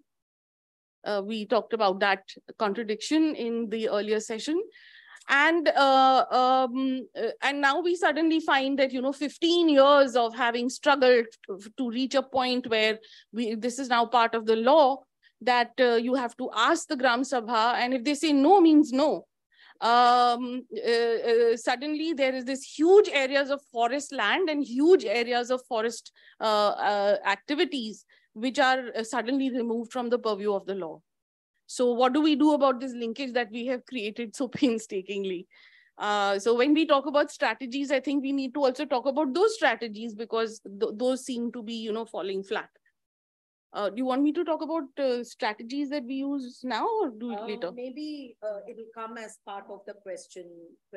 We talked about that contradiction in the earlier session. And now we suddenly find that, 15 years of having struggled to reach a point where this is now part of the law, that you have to ask the Gram Sabha, and if they say no means no. Suddenly there is this huge areas of forest land and huge areas of forest activities which are suddenly removed from the purview of the law. So what do we do about this linkage that we have created so painstakingly? So when we talk about strategies, I think we need to also talk about those strategies, because those seem to be, falling flat. Do you want me to talk about strategies that we use now, or do it later? Maybe it will come as part of the question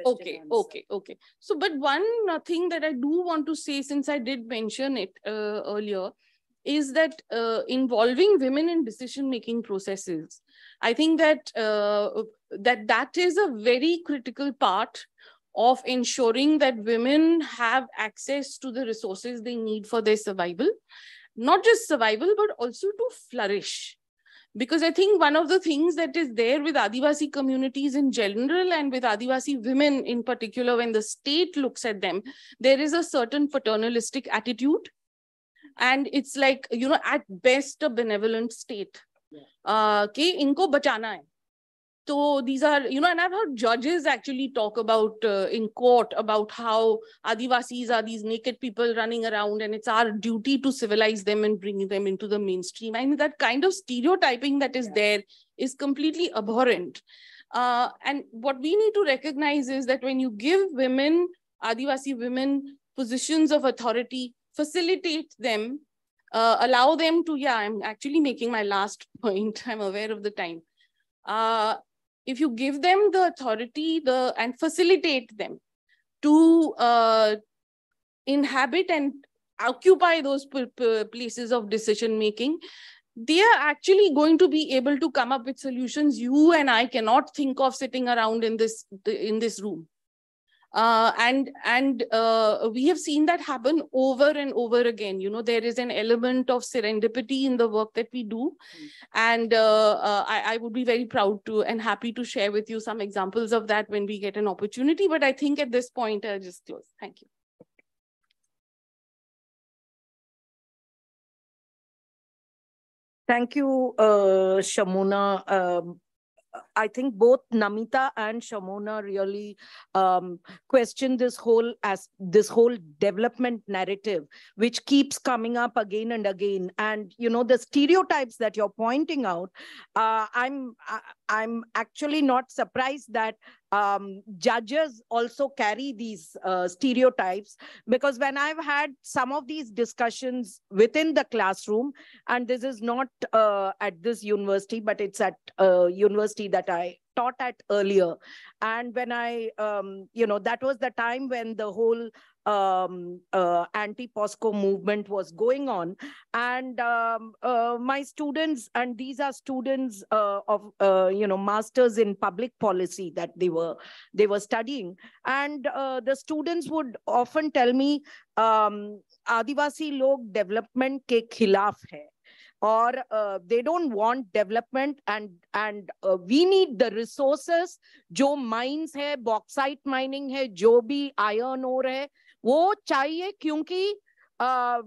Okay. answer. So, but one thing that I do want to say, since I did mention it earlier, is that involving women in decision-making processes, I think that that is a very critical part of ensuring that women have access to the resources they need for their survival. Not just survival, but also to flourish. Because I think one of the things that is there with Adivasi communities in general and with Adivasi women in particular, when the state looks at them, there is a certain paternalistic attitude. And it's like, at best a benevolent state. Ke inko bachana hai. So these are, and I've heard judges actually talk about in court about how Adivasis are these naked people running around, and it's our duty to civilize them and bring them into the mainstream. I mean, that kind of stereotyping that is there is completely abhorrent. And what we need to recognize is that when you give women, Adivasi women, positions of authority, facilitate them, allow them to, I'm actually making my last point. I'm aware of the time. If you give them the authority and facilitate them to inhabit and occupy those places of decision making, they are actually going to be able to come up with solutions you and I cannot think of sitting around in this room. And we have seen that happen over and over again. There is an element of serendipity in the work that we do. And I would be very proud to and happy to share with you some examples of that when we get an opportunity. But I think at this point, I'll just close. Thank you. Thank you, Shamuna. I think both Namita and Shamona really question this whole development narrative, which keeps coming up again and again. And the stereotypes that you're pointing out, I'm actually not surprised that judges also carry these stereotypes, because when I've had some of these discussions within the classroom, and this is not at this university, but it's at a university that I taught at earlier. And when I, that was the time when the whole anti-POSCO movement was going on. And my students, and these are students of, masters in public policy that they were studying. And the students would often tell me, Adivasi log development ke khilaf hai. Or they don't want development, and we need the resources. जो mines है, bauxite mining है, जो भी iron ore है, वो चाहिए, क्योंकि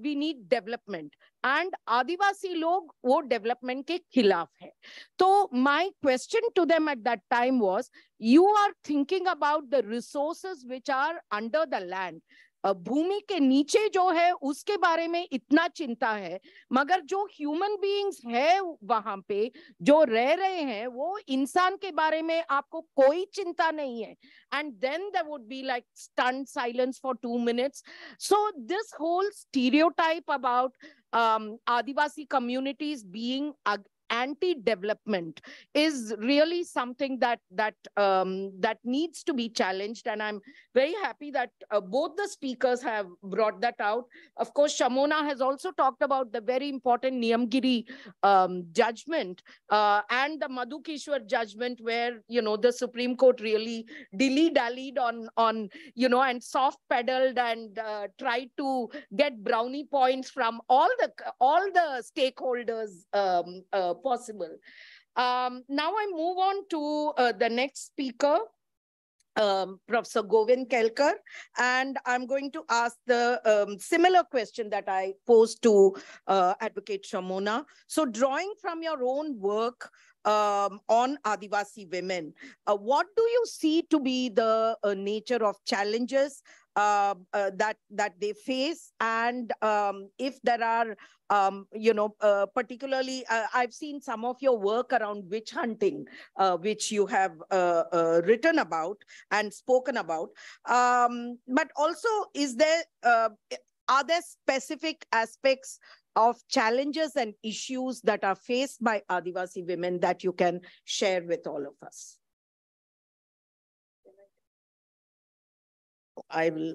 we need development. And आदिवासी लोग वो development के खिलाफ है. So my question to them at that time was, you are thinking about the resources which are under the land. भूमि के नीचे जो है उसके बारे में इतना चिंता है, मगर जो ह्यूमन बीइंग्स है वहां पे जो रह रहे हैं, वो इंसान के बारे में आपको कोई चिंता नहीं है. And then there would be like stunned silence for 2 minutes. So this whole stereotype about Adivasi communities being anti-development is really something that needs to be challenged. And I'm very happy that both the speakers have brought that out. Of course, Shamona has also talked about the very important Niyamgiri judgment and the Madhukeshwar judgment, where, the Supreme Court really dilly-dallied on and soft-pedaled and tried to get brownie points from all the stakeholders possible. Now I move on to the next speaker, Professor Govind Kelkar, and I'm going to ask the similar question that I posed to Advocate Shamona. So drawing from your own work on Adivasi women, what do you see to be the nature of challenges that they face? And if there are, particularly, I've seen some of your work around witch hunting, which you have written about and spoken about. But also, are there specific aspects of challenges and issues that are faced by Adivasi women that you can share with all of us? I will.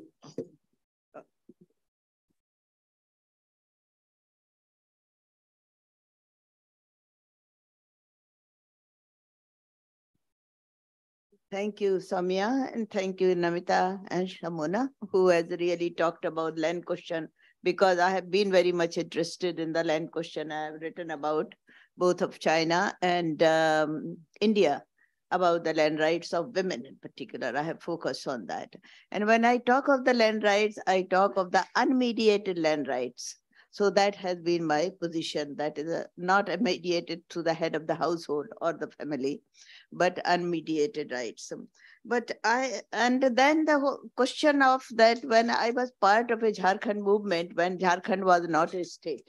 Thank you, Samya, and thank you, Namita and Shamona, who has really talked about land question, because I have been very much interested in the land question. I have written about both of China and India, about the land rights of women in particular. I have focused on that. And when I talk of the land rights, I talk of the unmediated land rights. So that has been my position, that is not mediated through the head of the household or the family, but unmediated rights. And then the whole question of that, when I was part of a Jharkhand movement, when Jharkhand was not a state.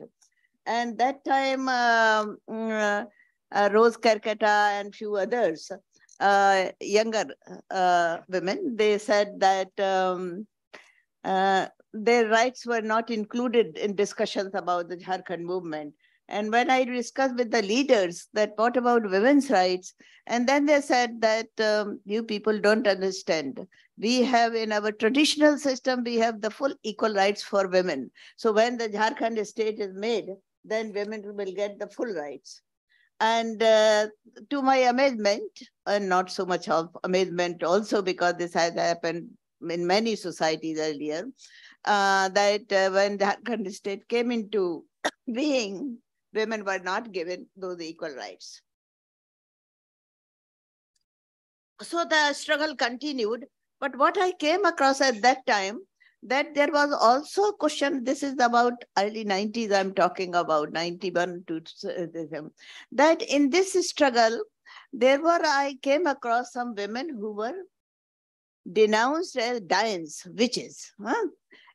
And that time, Rose Karkata and few others, younger women, they said that their rights were not included in discussions about the Jharkhand movement. And when I discussed with the leaders that what about women's rights, and then they said that you people don't understand. We have in our traditional system, we have the full equal rights for women. So when the Jharkhand state is made, then women will get the full rights. And to my amazement, and not so much of amazement also, because this has happened in many societies earlier, that when the Jharkhand state came into being, women were not given those equal rights. So the struggle continued. But what I came across at that time, that there was also a question, this is about early 90s, I'm talking about 91 to that in this struggle, I came across some women who were denounced as Dains, witches.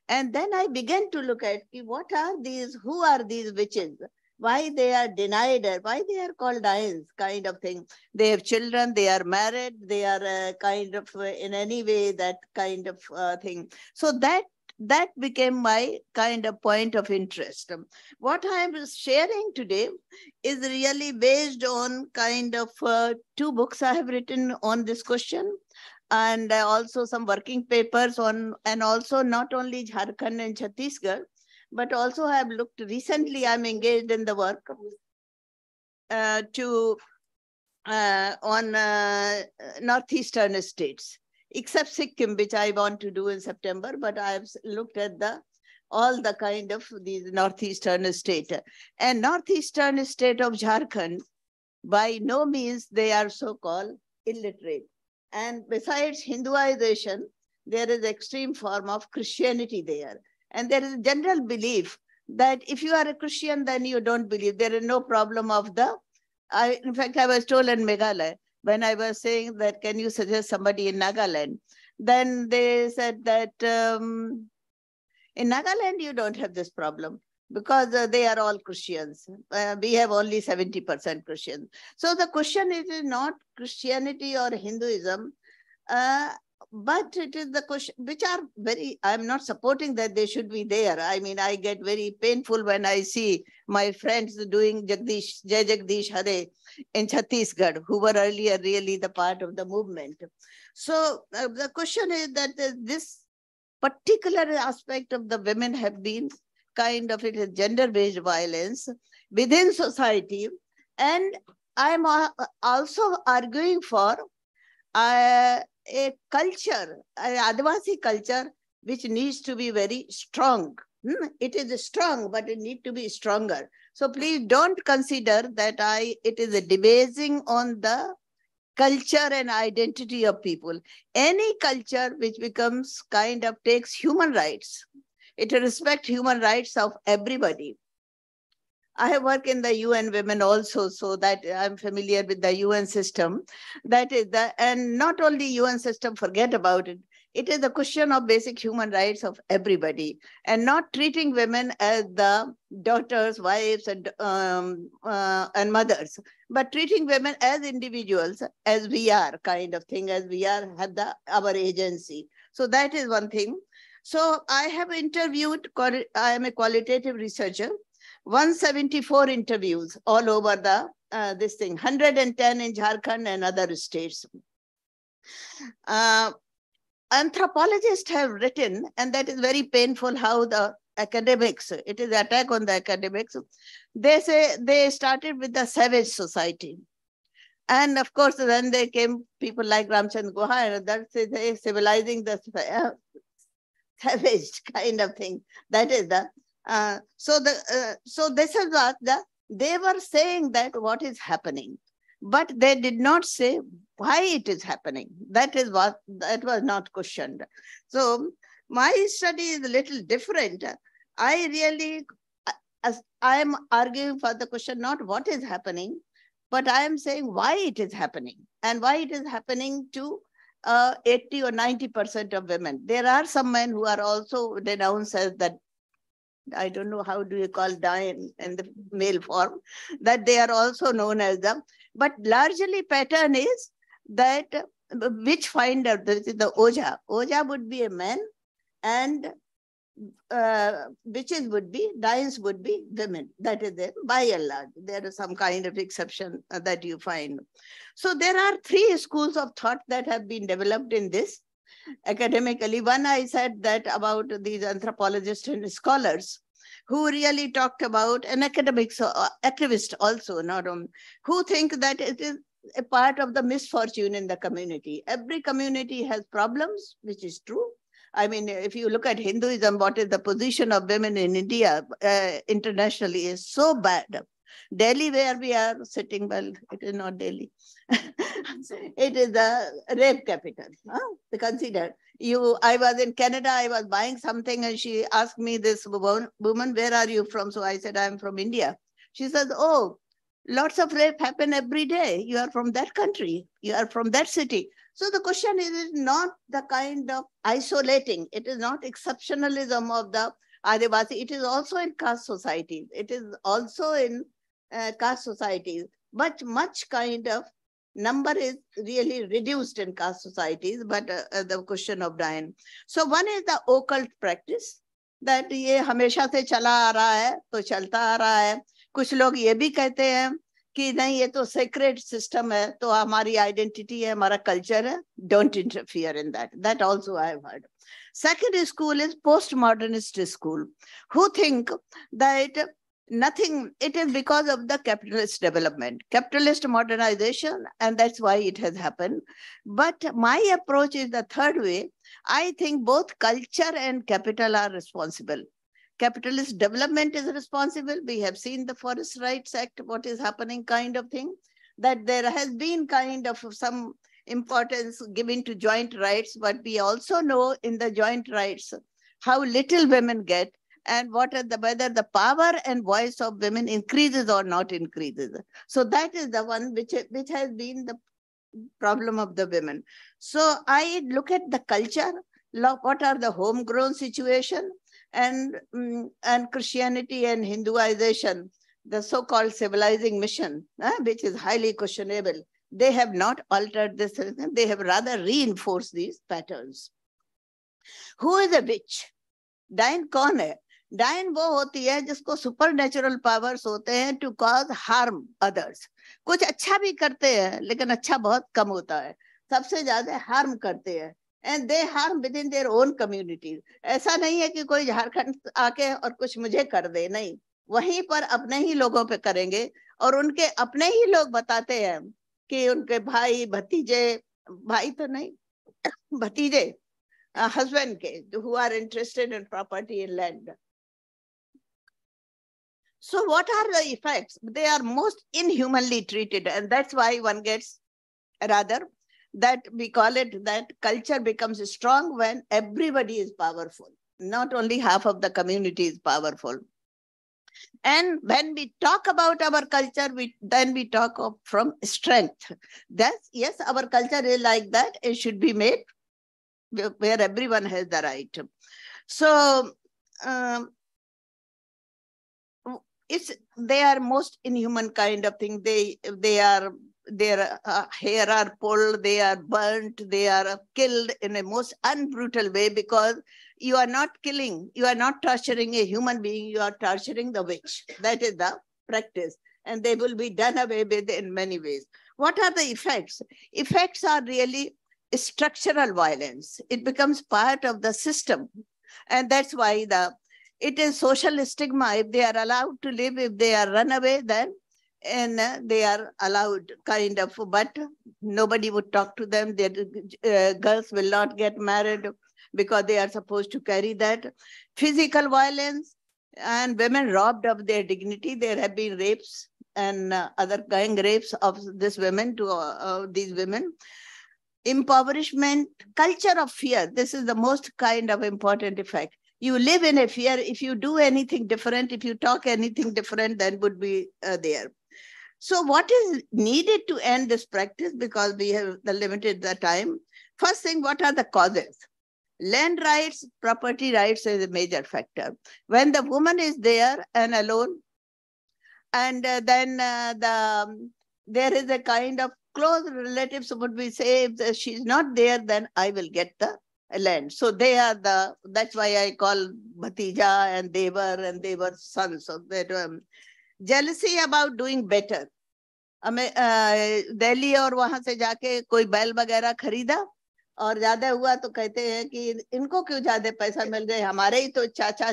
And then I began to look at what are these, who are these witches? why they are denied, why they are called Dains, kind of thing. They have children, they are married, they are kind of in any way that kind of thing. So that became my kind of point of interest. What I am sharing today is really based on kind of 2 books I have written on this question, and also some working papers on, and also not only Jharkhand and Chhattisgarh, but also I have looked recently, I'm engaged in the work on northeastern states, except Sikkim, which I want to do in September, but I have looked at all the kind of these northeastern state. And northeastern state of Jharkhand, by no means they are so-called illiterate. And besides Hinduization, there is extreme form of Christianity there. And there is a general belief that if you are a Christian, then you don't believe. There is no problem of in fact, I was told in Meghalaya, when I was saying that, can you suggest somebody in Nagaland? Then they said that in Nagaland, you don't have this problem because they are all Christians. We have only 70% Christians. So the question is not Christianity or Hinduism, but it is the question, which are very, I'm not supporting that they should be there. I mean, I get very painful when I see my friends doing Jagdish, Jai Jagdish Hare in Chhattisgarh, who were earlier really the part of the movement. So the question is that this particular aspect of the women have been kind of, it is gender-based violence within society. And I'm also arguing for a culture, an Adivasi culture, which needs to be very strong. It is strong, but it needs to be stronger. So please don't consider that it is a debasing on the culture and identity of people. Any culture which becomes kind of takes human rights, it respects human rights of everybody. I have worked in the UN Women also, so that I'm familiar with the UN system. That is and not only UN system, forget about it. It is the question of basic human rights of everybody, and not treating women as the daughters, wives, and mothers, but treating women as individuals, as we are, kind of thing, as we are, have our agency. So that is one thing. So I have interviewed, I am a qualitative researcher, 174 interviews all over this thing, 110 in Jharkhand and other states. Anthropologists have written, and that is very painful, how the academics, it is attack on the academics. They say they started with the savage society. And of course, then they came people like Ramchand Guha, and that's civilizing the savage kind of thing. That is so this is what they were saying, that what is happening, but they did not say why it is happening. That was not questioned. So my study is a little different. I really, as I am arguing for the question, not what is happening, but I am saying why it is happening, and why it is happening to 80 or 90% of women. There are some men who are also denounced as that, I don't know how do you call dying in the male form, that they are also known as them. But largely pattern is that witchfinder, the Oja. Oja would be a man, and witches would be, Dains would be women. That is it, by and large. There is some kind of exception that you find. So there are 3 schools of thought that have been developed in this academically. One, I said that about these anthropologists and scholars who really talked about, and academics, activists also, not only, who think that it is a part of the misfortune in the community. Every community has problems, which is true. I mean, if you look at Hinduism, what is the position of women in India internationally is so bad. Delhi, where we are sitting, well, it is not Delhi. It is the rape capital. Consider. I was in Canada, I was buying something, and she asked me, this woman, where are you from? So I said, I'm from India. She says, oh, lots of rape happen every day. You are from that country. You are from that city. So the question is not the kind of isolating. It is not exceptionalism of the Adivasi. It is also in caste societies. It is also in caste societies, but much kind of number is really reduced in caste societies, but the question of dying. So one is the occult practice, that ये हमेशा से चला आ रहा है तो चलता आ रहा है. कुछ लोग ये भी कहते हैं कि नहीं ये तो sacred system है, तो हमारी identity है, हमारा culture है, don't interfere in that. That also I have heard. Second school is postmodernist school, who think that nothing, it is because of the capitalist development, capitalist modernization, and that's why it has happened. But my approach is the third way. I think both culture and capital are responsible. Capitalist development is responsible. We have seen the Forest Rights Act, what is happening kind of thing, that there has been kind of some importance given to joint rights, but we also know in the joint rights how little women get, and what are whether the power and voice of women increases or not increases. So that is the one which has been the problem of the women. So I look at the culture, what are the homegrown situation, and Christianity and Hinduization, the so-called civilizing mission, which is highly questionable. They have not altered this, they have rather reinforced these patterns. Who is a witch? Dain कौन है? डायन वो होती है जिसको super natural powers होते हैं to cause harm others. कुछ अच्छा भी करते हैं लेकिन अच्छा बहुत कम होता है, सबसे ज्यादा हार्म करते हैं, and they harm with in their own communities. ऐसा नहीं है कि कोई झारखंड आके और कुछ मुझे कर दे, नहीं, वहीं पर अपने ही लोगों पे करेंगे, और उनके अपने ही लोग बताते हैं कि उनके भाई भतीजे, भाई तो नहीं भतीजे, husband के, who are interested in property and land. So what are the effects? They are most inhumanly treated, and that's why one gets, rather, that we call it that culture becomes strong when everybody is powerful. Not only half of the community is powerful. And when we talk about our culture, then we talk of from strength. That's, yes, our culture is like that. It should be made where everyone has the right. So they are most inhuman kind of thing. Their hair are pulled, they are burnt, they are killed in a most unbrutal way, because you are not killing, you are not torturing a human being, you are torturing the witch. That is the practice, and they will be done away with in many ways. What are the effects? Effects are really structural violence. It becomes part of the system, and that's why it is social stigma. If they are allowed to live, if they are run away, then they are allowed kind of, but nobody would talk to them. Their girls will not get married because they are supposed to carry that. Physical violence and women robbed of their dignity. There have been rapes and other gang rapes of these women to these women. Impoverishment, culture of fear. This is the most kind of important effect. You live in a fear. If you do anything different, if you talk anything different, then would be there. So what is needed to end this practice, because we have limited the time? First thing, what are the causes? Land rights, property rights is a major factor. When the woman is there and alone, and then there is a kind of close relatives would we say, if she's not there, then I will get the land. So they are that's why I call Bhatija and they were sons. So that jealousy about doing better. हमें दिल्ली और वहां से जाके कोई बैल वगैरह खरीदा और ज्यादा हुआ तो कहते हैं कि इनको क्यों ज्यादा पैसा मिल रहा है, हमारे ही तो चाचा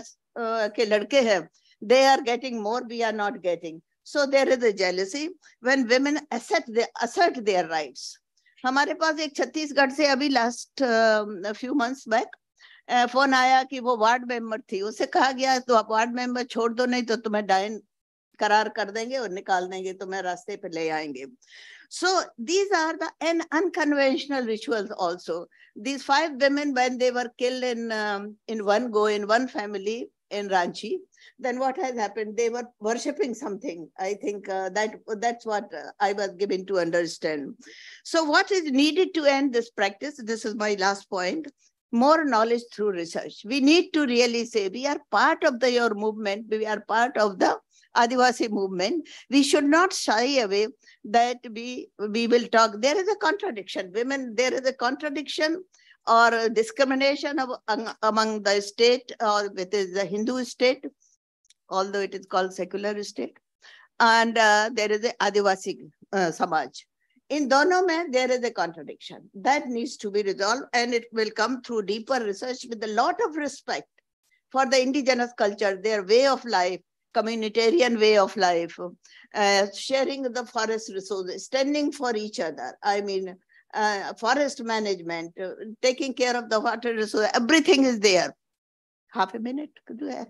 के लड़के हैं, they are getting more, we are not getting. So there is a jealousy when women assert their rights. हमारे पास एक छत्तीसगढ़ से अभी last few months back phone आया कि वो वार्ड मेंबर थी, उसे कहा गया तो आप वार्ड मेंबर छोड़ दो, नहीं तो तुम्हें डायन करार कर देंगे और निकाल देंगे, तुम्हें रास्ते पे ले आएंगे. So these are the unconventional rituals also. These 5 women, when they were killed in one go, in one family in Ranchi, then what has happened? They were worshipping something. I think that's what I was given to understand. So what is needed to end this practice? This is my last point. more knowledge through research. We need to really say we are part of your movement. We are part of the Adivasi movement. We should not shy away that we will talk. There is a contradiction. Women, there is a contradiction or a discrimination among the state or within the Hindu state, although it is called secular state. And there is a Adivasi Samaj. In dono mein, there is a contradiction that needs to be resolved, and it will come through deeper research with a lot of respect for the indigenous culture, their way of life, communitarian way of life, sharing the forest resources, standing for each other. I mean, forest management, taking care of the water resources, everything is there. Half a minute, could you add?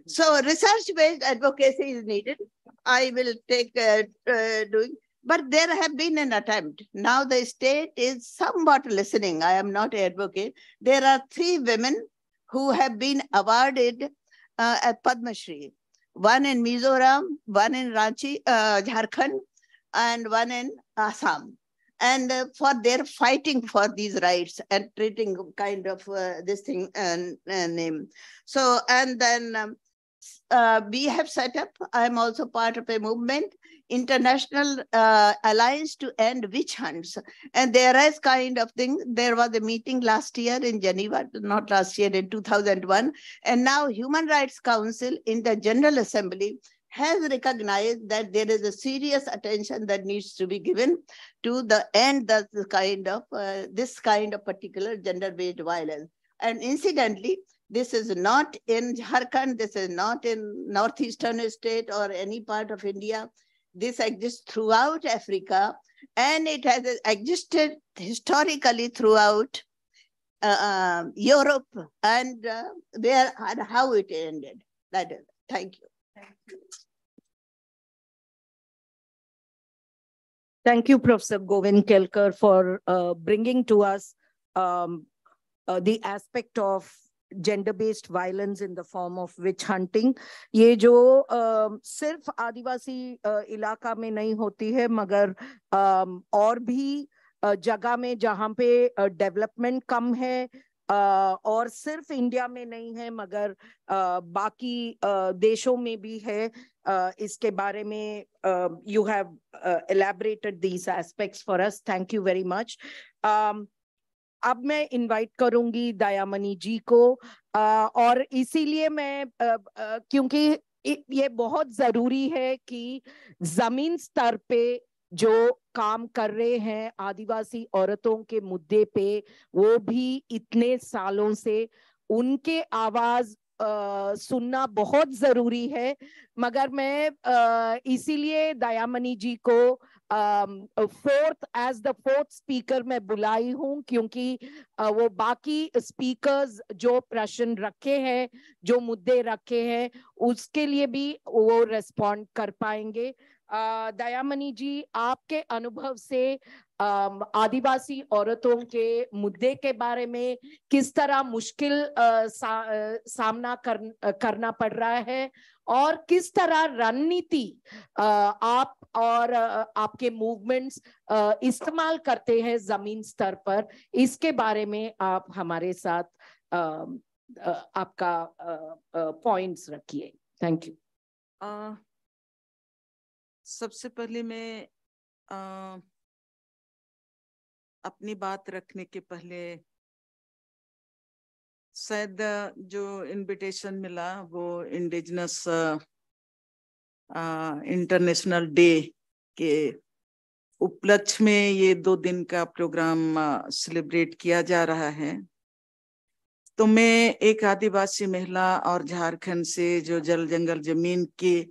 So research-based advocacy is needed. I will take doing. But there have been an attempt. Now the state is somewhat listening. I am not an advocate. There are 3 women who have been awarded at Padma Shri. One in Mizoram, one in Ranchi, Jharkhand, and one in Assam. And for their fighting for these rights and treating kind of this thing name. So, and then we have set up, I'm also part of a movement, International Alliance to End Witch Hunts. And there is kind of thing, there was a meeting last year in Geneva, not last year, in 2001. And now Human Rights Council in the General Assembly has recognized that there is a serious attention that needs to be given to the end of the kind of, this kind of particular gender-based violence. And incidentally, this is not in Jharkhand, this is not in northeastern state or any part of India. This exists throughout Africa, and it has existed historically throughout Europe, and where and how it ended. That is, thank you. Thank you. Thank you, Professor Govind Kelkar, for bringing to us the aspect of gender-based violence in the form of witch hunting. ये जो सिर्फ आदिवासी इलाका में नहीं होती है, मगर और भी जगह में जहाँ पे डेवलपमेंट कम है, और सिर्फ इंडिया में नहीं है मगर बाकी देशों में भी है, इसके बारे में you have elaborated these aspects for us. Thank you very much. अब मैं इनवाइट करूंगी दयामणि जी को, और इसीलिए मैं क्योंकि ये बहुत जरूरी है कि जमीन स्तर पे जो काम कर रहे हैं आदिवासी औरतों के मुद्दे पे, वो भी इतने सालों से उनके आवाज सुनना बहुत जरूरी है। मगर मैं इसीलिए दयामणि जी को एज द फोर्थ स्पीकर मैं बुलाई हूं, क्योंकि वो बाकी स्पीकर्स जो प्रश्न रखे हैं, जो मुद्दे रखे हैं, उसके लिए भी वो रेस्पॉन्ड कर पाएंगे। दयामणि जी, आपके अनुभव से आदिवासी औरतों के मुद्दे के बारे में किस तरह मुश्किल सामना करना पड़ रहा है, और किस तरह रणनीति आप और आपके मूवमेंट्स इस्तेमाल करते हैं जमीन स्तर पर, इसके बारे में आप हमारे साथ आपका पॉइंट्स रखिए। Thank you. सबसे पहले मैं अपनी बात रखने के पहले शायद जो इनविटेशन मिला वो इंडिजिनस इंटरनेशनल डे के उपलक्ष्य में ये 2 दिन का प्रोग्राम सेलिब्रेट किया जा रहा है। तो मैं एक आदिवासी महिला और झारखंड से जो जल जंगल जमीन की,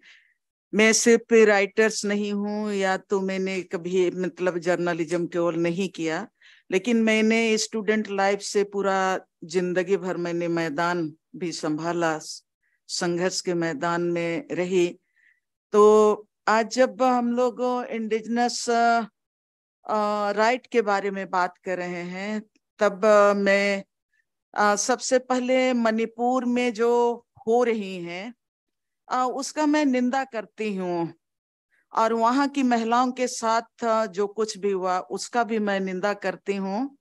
मैं सिर्फ राइटर्स नहीं हूँ, या तो मैंने कभी मतलब जर्नलिज्म केवल नहीं किया, लेकिन मैंने स्टूडेंट लाइफ से पूरा जिंदगी भर मैंने मैदान भी संभाला, संघर्ष के मैदान में रही। तो आज जब हम लोग इंडिजिनस राइट के बारे में बात कर रहे हैं, तब मैं सबसे पहले मणिपुर में जो हो रही हैं उसका मैं निंदा करती हूँ, और वहां की महिलाओं के साथ जो कुछ भी हुआ उसका भी मैं निंदा करती हूँ।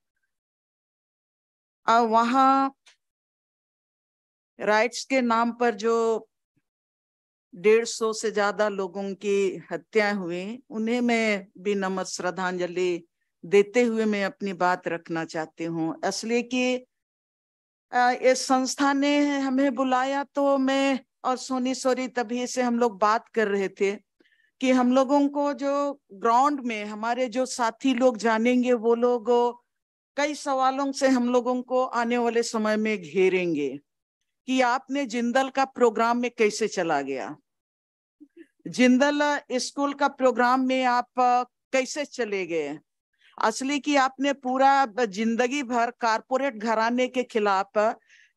वहाँ राइट्स के नाम पर जो 150 से ज्यादा लोगों की हत्याएं हुई, उन्हें मैं भी नम्र श्रद्धांजलि देते हुए मैं अपनी बात रखना चाहती हूँ। इसलिए कि इस संस्था ने हमें बुलाया, तो मैं और सोनी तभी से हम लोग बात कर रहे थे कि हम लोगों को जो ग्राउंड में हमारे जो साथी लोग जानेंगे, वो लोग कई सवालों से हम लोगों को आने वाले समय में घेरेंगे कि आपने जिंदल का प्रोग्राम में कैसे चला गया, जिंदल स्कूल का प्रोग्राम में आप कैसे चले गए। असली कि आपने पूरा जिंदगी भर कारपोरेट घराने के खिलाफ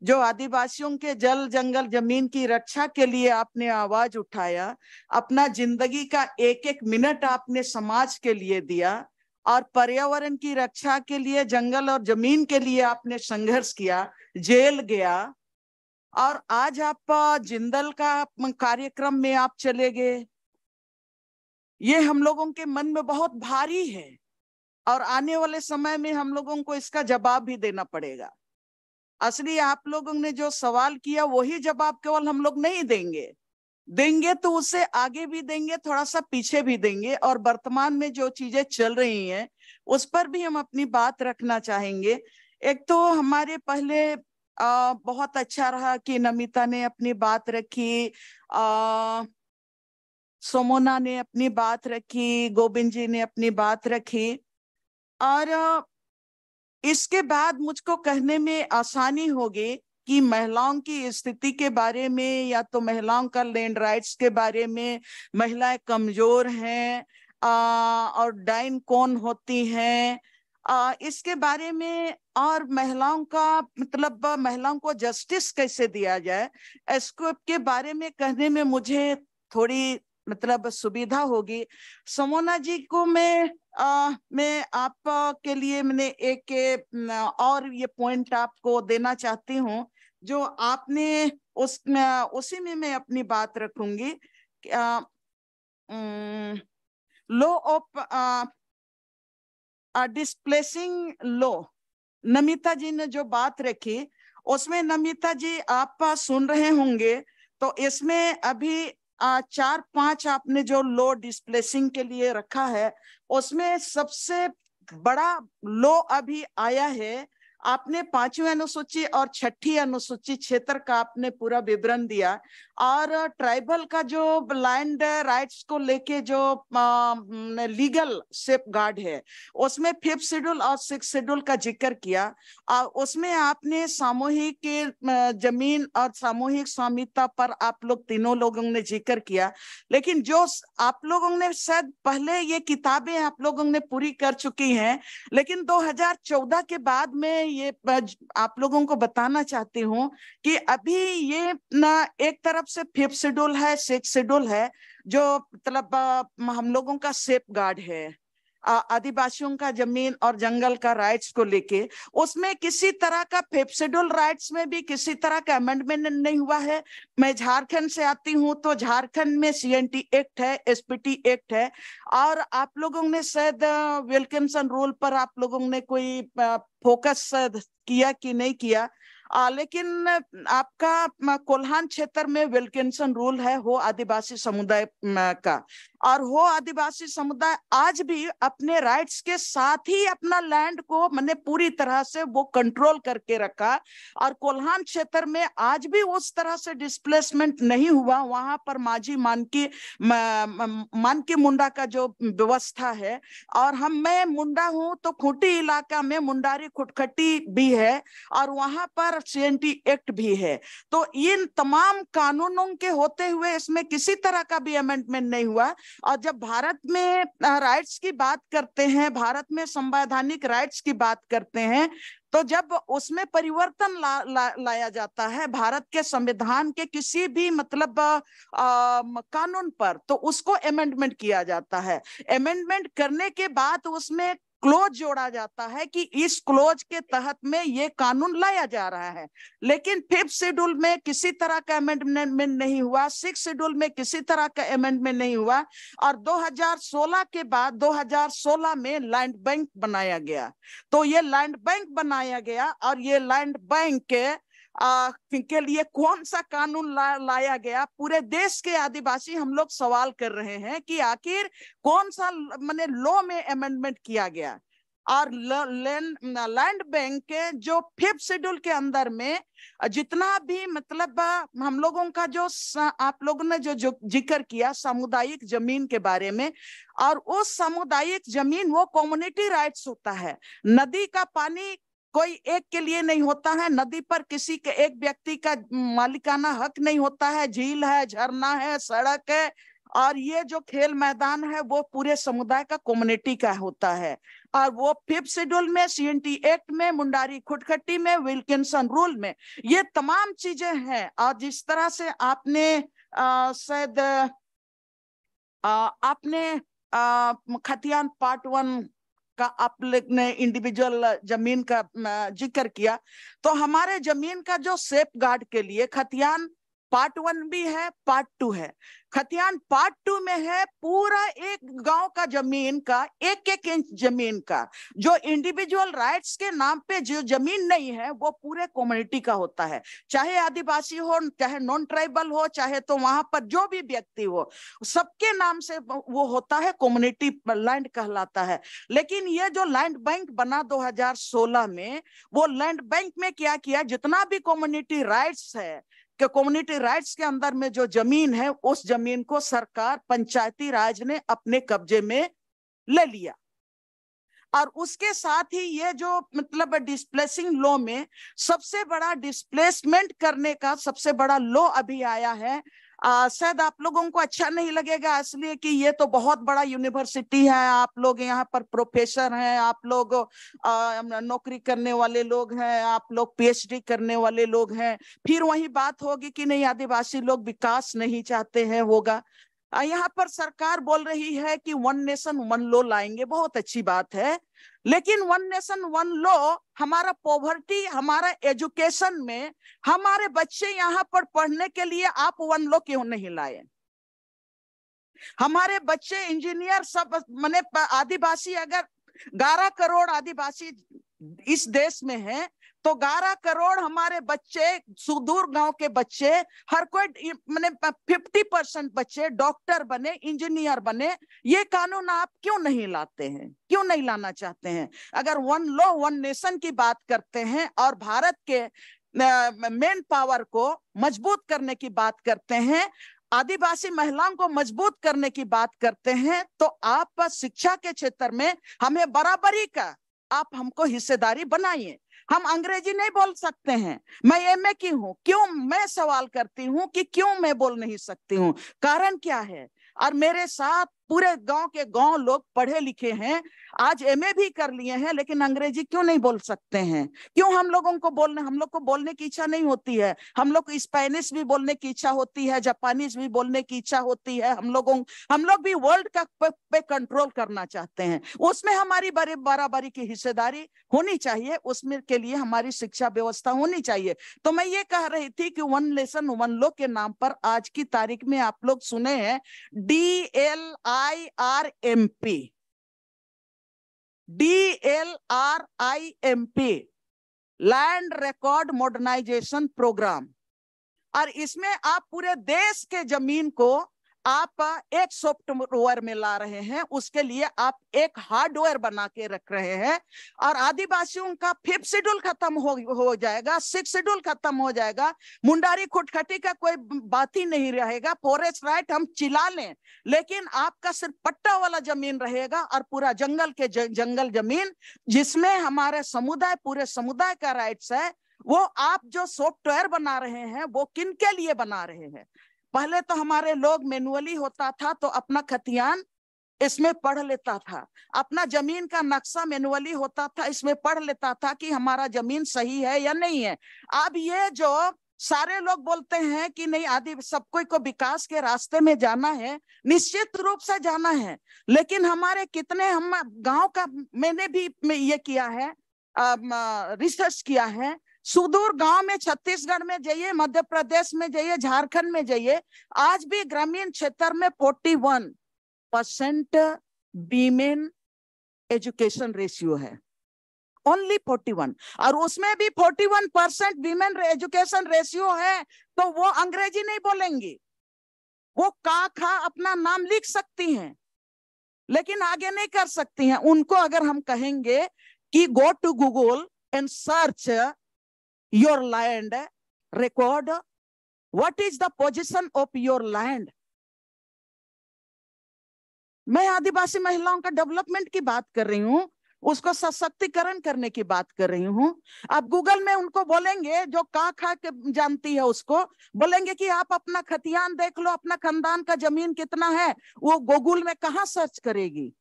जो आदिवासियों के जल जंगल जमीन की रक्षा के लिए आपने आवाज उठाया, अपना जिंदगी का एक एक मिनट आपने समाज के लिए दिया और पर्यावरण की रक्षा के लिए जंगल और जमीन के लिए आपने संघर्ष किया, जेल गया, और आज आप जिंदल का कार्यक्रम में आप चले गए। ये हम लोगों के मन में बहुत भारी है और आने वाले समय में हम लोगों को इसका जवाब भी देना पड़ेगा। असली आप लोगों ने जो सवाल किया वही जवाब केवल हम लोग नहीं देंगे तो उससे आगे भी देंगे, थोड़ा सा पीछे भी देंगे, और वर्तमान में जो चीजें चल रही हैं उस पर भी हम अपनी बात रखना चाहेंगे। एक तो हमारे पहले बहुत अच्छा रहा कि नमिता ने अपनी बात रखी, सोमोना ने अपनी बात रखी, गोविंद जी ने अपनी बात रखी, और इसके बाद मुझको कहने में आसानी होगी कि महिलाओं की स्थिति के बारे में या तो महिलाओं का लैंड राइट्स के बारे में, महिलाएं कमजोर हैं और डाइन कौन होती हैं, इसके बारे में, और महिलाओं का मतलब महिलाओं को जस्टिस कैसे दिया जाए, इसको के बारे में कहने में मुझे थोड़ी मतलब सुविधा होगी। समोना जी को मैं आप के लिए मैंने एक और ये पॉइंट आपको देना चाहती हूँ जो आपने उसी में मैं अपनी बात रखूंगी। Law of displacing law, Namita ji ने जो बात रखी उसमें, नमिता जी आप सुन रहे होंगे, तो इसमें अभी 4-5 आपने जो लॉ डिस्प्लेसिंग के लिए रखा है, उसमें सबसे बड़ा लॉ अभी आया है। आपने 5वीं अनुसूची और 6ठी अनुसूची क्षेत्र का आपने पूरा विवरण दिया, और ट्राइबल का जो लैंड राइट्स को लेके जो लीगल सेफ गार्ड है उसमें 5th शेड्यूल और 6th शेड्यूल का जिक्र किया। उसमें आपने सामूहिक जमीन और सामूहिक स्वामित्व पर आप लोग तीनों लोगों ने जिक्र किया, लेकिन जो आप लोगों ने शायद पहले ये किताबें आप लोगों ने पूरी कर चुकी हैं, लेकिन 2014 के बाद में ये आप लोगों को बताना चाहती हूँ कि अभी ये ना एक तरफ से 5th शेड्यूल है, 6th शेड्यूल है, जो मतलब हम लोगों का सेफ गार्ड है आदिवासियों का जमीन और जंगल का राइट्स को लेके, उसमें किसी तरह का 5th शेड्यूल राइट्स में भी किसी तरह का अमेंडमेंट नहीं हुआ है। मैं झारखंड से आती हूँ, तो झारखंड में CNT एक्ट है, SPT एक्ट है, और आप लोगों ने शायद विल्किंसन रूल पर आप लोगों ने कोई फोकस किया कि नहीं किया, लेकिन आपका कोल्हान क्षेत्र में विल्किंसन रूल है हो आदिवासी समुदाय का, और वो आदिवासी समुदाय आज भी अपने राइट्स के साथ ही अपना लैंड को मैंने पूरी तरह से वो कंट्रोल करके रखा, और कोल्हान क्षेत्र में आज भी उस तरह से डिस्प्लेसमेंट नहीं हुआ। वहां पर माझी मानकी मुंडा का जो व्यवस्था है, और मैं मुंडा हूं तो खूंटी इलाका में मुंडारी खुटखटी भी है, और वहां पर CNT एक्ट भी है। तो इन तमाम कानूनों के होते हुए इसमें किसी तरह का भी अमेंडमेंट नहीं हुआ। और जब भारत में राइट्स की बात करते हैं, भारत में संवैधानिक राइट्स की बात करते हैं, तो जब उसमें परिवर्तन लाया जाता है भारत के संविधान के किसी भी मतलब कानून पर, तो उसको अमेंडमेंट किया जाता है। अमेंडमेंट करने के बाद उसमें क्लोज जोड़ा जाता है कि इस क्लोज के तहत में ये कानून लाया जा रहा है। लेकिन 5th शेड्यूल में किसी तरह का अमेंडमेंट नहीं हुआ, 6th शेड्यूल में किसी तरह का अमेंडमेंट नहीं हुआ, और 2016 के बाद 2016 में लैंड बैंक बनाया गया। तो ये लैंड बैंक बनाया गया, और ये लैंड बैंक के लिए कौन सा कानून लाया गया? पूरे देश के आदिवासी हम लोग सवाल कर रहे हैं कि आखिर कौन सा माने लॉ में अमेंडमेंट किया गया। और लैंड बैंक के जो 5th शेड्यूल के अंदर में जितना भी मतलब हम लोगों का जो आप लोगों ने जो जिक्र किया सामुदायिक जमीन के बारे में, और उस सामुदायिक जमीन वो कम्युनिटी राइट्स होता है। नदी का पानी कोई एक के लिए नहीं होता है, नदी पर किसी के एक व्यक्ति का मालिकाना हक नहीं होता है। झील है, झरना है, सड़क है, और ये जो खेल मैदान है वो पूरे समुदाय का, कम्युनिटी का होता है। और वो 5th शेड्यूल में, CNT एक्ट में, मुंडारी खुटखटी में, विल्किंसन रूल में ये तमाम चीजें हैं। और जिस तरह से आपने शायद आपने खतियान पार्ट 1 का आप ने इंडिविजुअल जमीन का जिक्र किया, तो हमारे जमीन का जो सेफ गार्ड के लिए खतियान पार्ट 1 भी है, पार्ट 2 है। खतियान पार्ट 2 में है पूरा एक गांव का जमीन का, 1-1 इंच जमीन का, जो इंडिविजुअल राइट्स के नाम पे जो जमीन नहीं है वो पूरे कम्युनिटी का होता है। चाहे आदिवासी हो, चाहे नॉन ट्राइबल हो, चाहे तो वहां पर जो भी व्यक्ति हो, सबके नाम से वो होता है, कम्युनिटी लैंड कहलाता है। लेकिन ये जो लैंड बैंक बना 2016 में, वो लैंड बैंक में क्या किया, जितना भी कम्युनिटी राइट्स है कि कम्युनिटी राइट्स के अंदर में जो जमीन है, उस जमीन को सरकार, पंचायती राज ने अपने कब्जे में ले लिया। और उसके साथ ही ये जो मतलब डिस्प्लेसिंग लॉ में सबसे बड़ा डिस्प्लेसमेंट करने का सबसे बड़ा लॉ अभी आया है। शायद आप लोगों को अच्छा नहीं लगेगा, इसलिए कि ये तो बहुत बड़ा यूनिवर्सिटी है, आप लोग यहाँ पर प्रोफेसर हैं, आप लोग नौकरी करने वाले लोग हैं, आप लोग PhD करने वाले लोग हैं, फिर वही बात होगी कि नहीं आदिवासी लोग विकास नहीं चाहते हैं, होगा। यहाँ पर सरकार बोल रही है कि 1 नेशन 1 लॉ लाएंगे, बहुत अच्छी बात है। लेकिन 1 नेशन 1 लॉ हमारा पॉवर्टी, हमारा एजुकेशन में हमारे बच्चे यहाँ पर पढ़ने के लिए आप 1 लॉ क्यों नहीं लाए? हमारे बच्चे इंजीनियर सब माने आदिवासी, अगर 11 करोड़ आदिवासी इस देश में है, तो 11 करोड़ हमारे बच्चे, सुदूर गांव के बच्चे, हर कोई माने 50% बच्चे डॉक्टर बने, इंजीनियर बने। ये कानून आप क्यों नहीं लाते हैं, क्यों नहीं लाना चाहते हैं? अगर 1 लॉ 1 नेशन की बात करते हैं और भारत के मेन पावर को मजबूत करने की बात करते हैं, आदिवासी महिलाओं को मजबूत करने की बात करते हैं, तो आप शिक्षा के क्षेत्र में हमें बराबरी का आप हमको हिस्सेदारी बनाइए। हम अंग्रेजी नहीं बोल सकते हैं, मैं MA की हूं, क्यों मैं सवाल करती हूं कि क्यों मैं बोल नहीं सकती हूं, कारण क्या है? और मेरे साथ पूरे गांव के गांव लोग पढ़े लिखे हैं, आज MA भी कर लिए हैं, लेकिन अंग्रेजी क्यों नहीं बोल सकते हैं? क्यों हम लोगों को बोलने की इच्छा नहीं होती है? हम लोग को स्पेनिश भी बोलने की इच्छा होती है, जापानीज भी बोलने की इच्छा होती है। हम लोग भी वर्ल्ड का पे कंट्रोल करना चाहते हैं, उसमें हमारी बराबरी की हिस्सेदारी होनी चाहिए, उसमें के लिए हमारी शिक्षा व्यवस्था होनी चाहिए। तो मैं ये कह रही थी कि 1 नेशन 1 लॉ के नाम पर आज की तारीख में आप लोग सुने हैं DLIRMP, land record modernization program. और इसमें आप पूरे देश के जमीन को आप एक सॉफ्टवेयर में ला रहे हैं, उसके लिए आप एक हार्डवेयर बना के रख रहे हैं। और आदिवासियों का 5th शेड्यूल खत्म हो जाएगा, 6th शेड्यूल खत्म हो जाएगा, मुंडारी खुटखटी का कोई बात ही नहीं रहेगा। फॉरेस्ट राइट हम चिल्ला लें, लेकिन आपका सिर्फ पट्टा वाला जमीन रहेगा, और पूरा जंगल के जंगल जमीन जिसमें हमारे समुदाय, पूरे समुदाय का राइट्स है, वो आप जो सॉफ्टवेयर बना रहे हैं वो किन के लिए बना रहे हैं? पहले तो हमारे लोग मैनुअली होता था, तो अपना खतियान इसमें पढ़ लेता था, अपना जमीन का नक्शा मैनुअली होता था, इसमें पढ़ लेता था कि हमारा जमीन सही है या नहीं है। अब ये जो सारे लोग बोलते हैं कि नहीं आदि सब कोई को विकास के रास्ते में जाना है, निश्चित रूप से जाना है, लेकिन हमारे कितने, हम गांव का मैंने भी ये किया है, रिसर्च किया है, सुदूर गांव में छत्तीसगढ़ में जाइए, मध्य प्रदेश में जाइए, झारखंड में जाइए, आज भी ग्रामीण क्षेत्र में 41% वीमेन एजुकेशन रेशियो है, ओनली 41, और उसमें भी 41% वीमेन एजुकेशन रेशियो है, तो वो अंग्रेजी नहीं बोलेंगी, वो का खा अपना नाम लिख सकती हैं, लेकिन आगे नहीं कर सकती हैं। उनको अगर हम कहेंगे कि go to Google and search your land record, what is the position of your land. मैं आदिवासी महिलाओं का डेवलपमेंट की बात कर रही हूँ, उसको सशक्तिकरण करने की बात कर रही हूँ। अब गूगल में उनको बोलेंगे, जो का खा के जानती है उसको बोलेंगे कि आप अपना खतियान देख लो, अपना खानदान का जमीन कितना है, वो गूगल में कहाँ सर्च करेगी।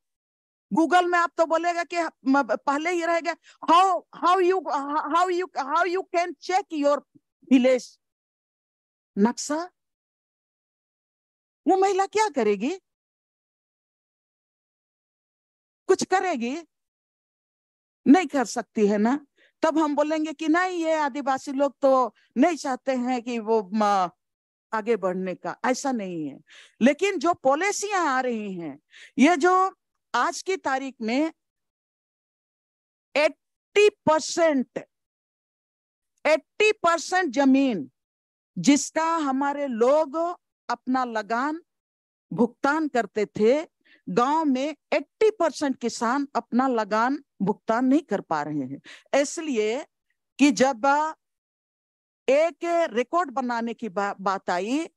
गूगल में आप तो बोलेगा कि पहले ही रहेगा how you can check your village नक्शा। वो महिला क्या करेगी, कुछ करेगी नहीं कर सकती है ना। तब हम बोलेंगे कि नहीं, ये आदिवासी लोग तो नहीं चाहते हैं कि वो आगे बढ़ने का, ऐसा नहीं है। लेकिन जो पॉलिसियां आ रही हैं, ये जो आज की तारीख में 80% जमीन जिसका हमारे लोग अपना लगान भुगतान करते थे, गांव में 80% किसान अपना लगान भुगतान नहीं कर पा रहे हैं, इसलिए कि जब एक रिकॉर्ड बनाने की बात आई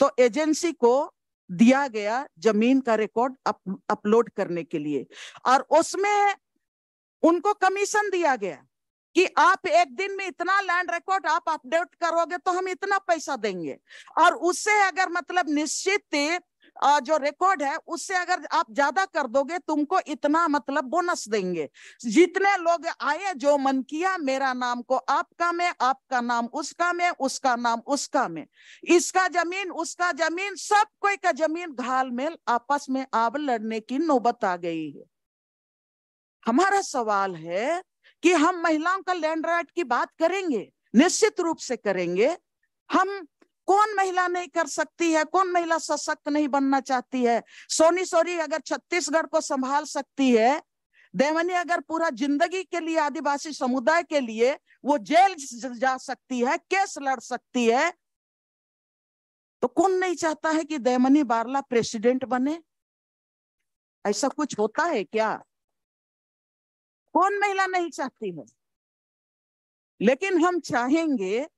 तो एजेंसी को दिया गया जमीन का रिकॉर्ड अपलोड करने के लिए, और उसमें उनको कमीशन दिया गया कि आप एक दिन में इतना लैंड रिकॉर्ड आप अपडेट करोगे तो हम इतना पैसा देंगे, और उससे अगर मतलब निश्चित जो रिकॉर्ड है उससे अगर आप ज्यादा कर दोगे तुमको इतना मतलब बोनस देंगे। जितने लोग आए, जो मन किया, मेरा नाम को आपका में, आपका नाम उसका में, उसका नाम उसका में, इसका जमीन उसका जमीन, सब कोई का जमीन घालमेल आपस में अब लड़ने की नौबत आ गई है। हमारा सवाल है कि हम महिलाओं का लैंड राइट की बात करेंगे, निश्चित रूप से करेंगे। हम, कौन महिला नहीं कर सकती है, कौन महिला सशक्त नहीं बनना चाहती है। सोनी सोरी अगर छत्तीसगढ़ को संभाल सकती है, देवनी अगर पूरा जिंदगी के लिए आदिवासी समुदाय के लिए वो जेल जा सकती है, केस लड़ सकती है, तो कौन नहीं चाहता है कि देवनी बारला प्रेसिडेंट बने। ऐसा कुछ होता है क्या? कौन महिला नहीं चाहती है? लेकिन हम चाहेंगे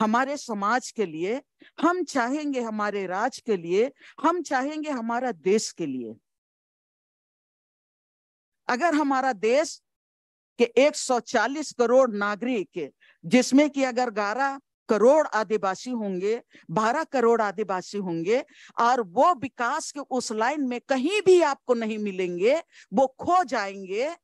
हमारे समाज के लिए, हम चाहेंगे हमारे राज्य के लिए, हम चाहेंगे हमारा देश के लिए। अगर हमारा देश के 140 करोड़ नागरिक, जिसमें कि अगर 11 करोड़ आदिवासी होंगे, 12 करोड़ आदिवासी होंगे, और वो विकास के उस लाइन में कहीं भी आपको नहीं मिलेंगे, वो खो जाएंगे,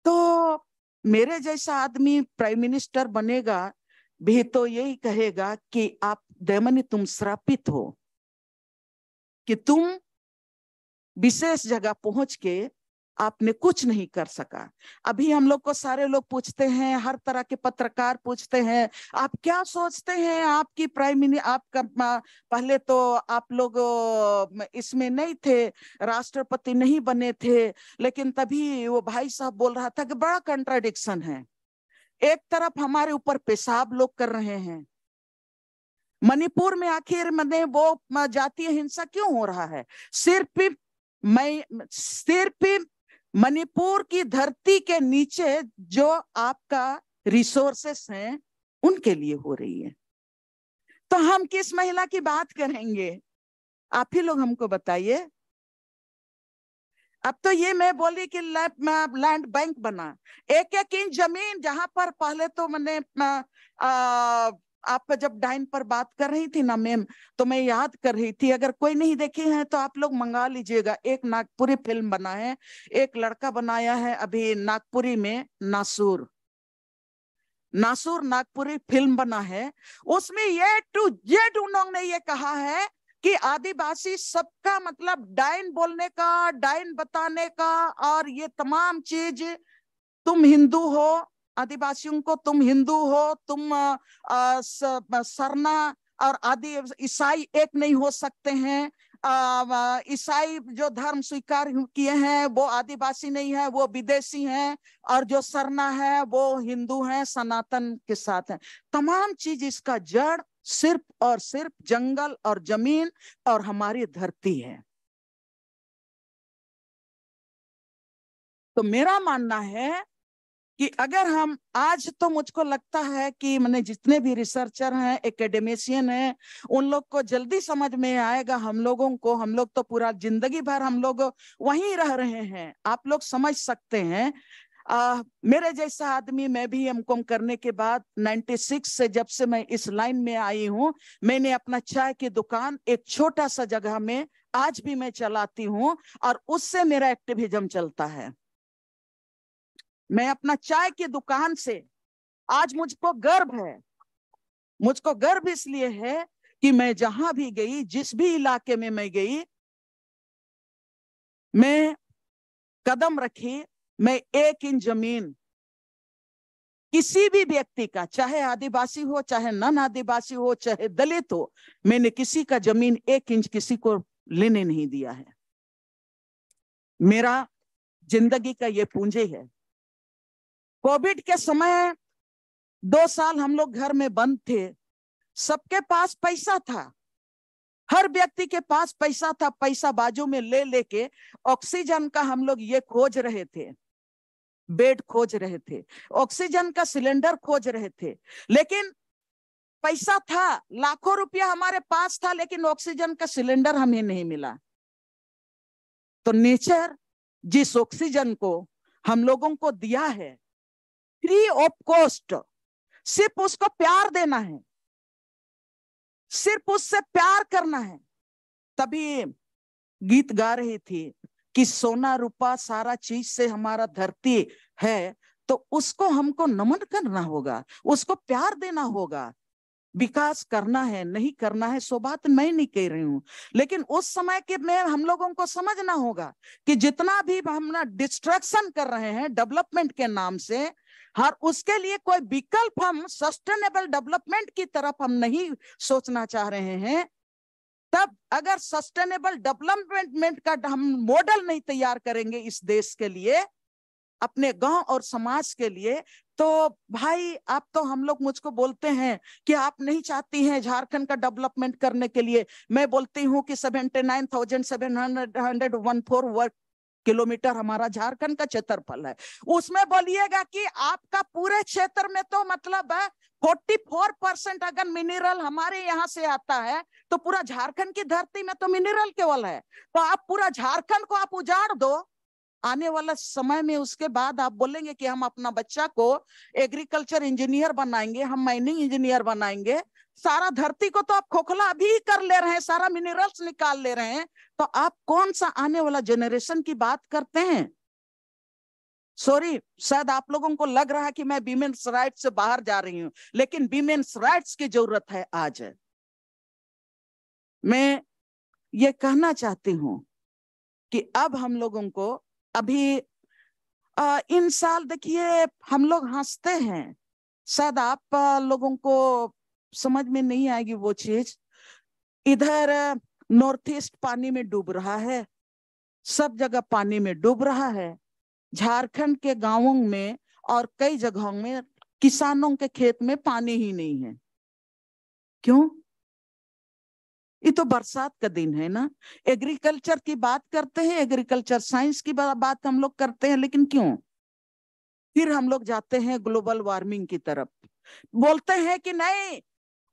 तो मेरे जैसा आदमी प्राइम मिनिस्टर बनेगा भी तो यही कहेगा कि आप देवनी तुम श्रापित हो कि तुम विशेष जगह पहुंच के आपने कुछ नहीं कर सका। अभी हम लोग को सारे लोग पूछते हैं, हर तरह के पत्रकार पूछते हैं, आप क्या सोचते हैं, आपकी प्राइम मिनिस्टर, आपका पहले तो आप लोग इसमें नहीं थे, राष्ट्रपति नहीं बने थे, लेकिन तभी वो भाई साहब बोल रहा था कि बड़ा कंट्राडिक्शन है, एक तरफ हमारे ऊपर पेशाब लोग कर रहे हैं, मणिपुर में आखिर में वो जातीय हिंसा क्यों हो रहा है? सिर्फ मणिपुर की धरती के नीचे जो आपका रिसोर्सेस हैं उनके लिए हो रही है। तो हम किस महिला की बात करेंगे? आप ही लोग हमको बताइए। अब तो ये मैं बोली कि लैंड बैंक बना, एक एक इंच जमीन, जहां पर पहले तो मैंने आप जब डाइन पर बात कर रही थी ना मैम, तो मैं याद कर रही थी, अगर कोई नहीं देखे हैं तो आप लोग मंगा लीजिएगा। एक नागपुरी फिल्म बना है, एक लड़का बनाया है अभी नागपुरी में, नासूर, नासूर नागपुरी फिल्म बना है, उसमें ये टू जेड उन्होंने ये कहा है कि आदिवासी सबका मतलब डाइन बोलने का, डाइन बताने का, और ये तमाम चीज, तुम हिंदू हो, आदिवासियों को तुम हिंदू हो, तुम सरना और आदि ईसाई एक नहीं हो सकते हैं। ईसाई जो धर्म स्वीकार किए हैं वो आदिवासी नहीं है, वो विदेशी हैं, और जो सरना है वो हिंदू हैं, सनातन के साथ हैं। तमाम चीज इसका जड़ सिर्फ और सिर्फ जंगल और जमीन और हमारी धरती है। तो मेरा मानना है कि अगर हम आज, तो मुझको लगता है कि मैंने जितने भी रिसर्चर हैं, एकेडमिशियन हैं, उन लोग को जल्दी समझ में आएगा। हम लोगों को, हम लोग तो पूरा जिंदगी भर हम लोग वहीं रह रहे हैं, आप लोग समझ सकते हैं। मेरे जैसा आदमी, मैं भी एमकॉम करने के बाद 96 से जब से मैं इस लाइन में आई हूं, मैंने अपना चाय की दुकान एक छोटा सा जगह में आज भी मैं चलाती हूं, और उससे मेरा एक्टिविज्म चलता है। मैं अपना चाय की दुकान से आज मुझको गर्व है। मुझको गर्व इसलिए है कि मैं जहां भी गई, जिस भी इलाके में मैं गई, मैं कदम रखी, मैं 1 इंच जमीन किसी भी व्यक्ति का, चाहे आदिवासी हो, चाहे नन आदिवासी हो, चाहे दलित हो, मैंने किसी का जमीन 1 इंच किसी को लेने नहीं दिया है। मेरा जिंदगी का ये पूंजी है। कोविड के समय 2 साल हम लोग घर में बंद थे, सबके पास पैसा था, हर व्यक्ति के पास पैसा था, पैसा बाजू में ले लेके ऑक्सीजन का हम लोग ये खोज रहे थे, बेड खोज रहे थे, ऑक्सीजन का सिलेंडर खोज रहे थे। लेकिन पैसा था, लाखों रुपया हमारे पास था, लेकिन ऑक्सीजन का सिलेंडर हमें नहीं मिला। तो नेचर जिस ऑक्सीजन को हम लोगों को दिया है फ्री ऑफ कॉस्ट, सिर्फ उसको प्यार देना है, सिर्फ उससे प्यार करना है। तभी गीत गा रही थी कि सोना रूपा सारा चीज से हमारा धरती है, तो उसको हमको नमन करना होगा, उसको प्यार देना होगा। विकास करना है, नहीं करना है, सो बात मैं नहीं कह रही हूं, लेकिन उस समय के में हम लोगों को समझना होगा कि जितना भी हम ना डिस्ट्रक्शन कर रहे हैं डेवलपमेंट के नाम से, हर उसके लिए कोई विकल्प, हम सस्टेनेबल डेवलपमेंट की तरफ हम नहीं सोचना चाह रहे हैं। तब अगर सस्टेनेबल डेवलपमेंट का हम मॉडल नहीं तैयार करेंगे इस देश के लिए, अपने गांव और समाज के लिए, तो भाई आप तो, हम लोग मुझको बोलते हैं कि आप नहीं चाहती हैं झारखंड का डेवलपमेंट करने के लिए। मैं बोलती हूँ कि 79,714 वर्ग किलोमीटर हमारा झारखंड का क्षेत्रफल है, उसमें बोलिएगा कि आपका पूरे क्षेत्र में तो मतलब है 44% अगर मिनरल हमारे यहाँ से आता है, तो पूरा झारखंड की धरती में तो मिनरल केवल है। तो आप पूरा झारखंड को आप उजाड़ दो, आने वाला समय में उसके बाद आप बोलेंगे कि हम अपना बच्चा को एग्रीकल्चर इंजीनियर बनाएंगे, हम माइनिंग इंजीनियर बनाएंगे। सारा धरती को तो आप खोखला अभी कर ले रहे हैं, सारा मिनरल्स निकाल ले रहे हैं, तो आप कौन सा आने वाला जनरेशन की बात करते हैं? सॉरी, शायद आप लोगों को लग रहा है कि मैं वीमेन्स राइट्स से बाहर जा रही हूं, लेकिन वीमेन्स राइट्स की जरूरत है आज। मैं ये कहना चाहती हूं कि अब हम लोगों को अभी इन साल, देखिए हम लोग हंसते हैं, शायद आप लोगों को समझ में नहीं आएगी वो चीज। इधर नॉर्थ ईस्ट पानी में डूब रहा है, सब जगह पानी में डूब रहा है। झारखंड के गांवों में और कई जगहों में किसानों के खेत में पानी ही नहीं है। क्यों? ये तो बरसात का दिन है ना। एग्रीकल्चर की बात करते हैं, एग्रीकल्चर साइंस की बात हम लोग करते हैं, लेकिन क्यों फिर हम लोग जाते हैं ग्लोबल वार्मिंग की तरफ? बोलते हैं कि नहीं,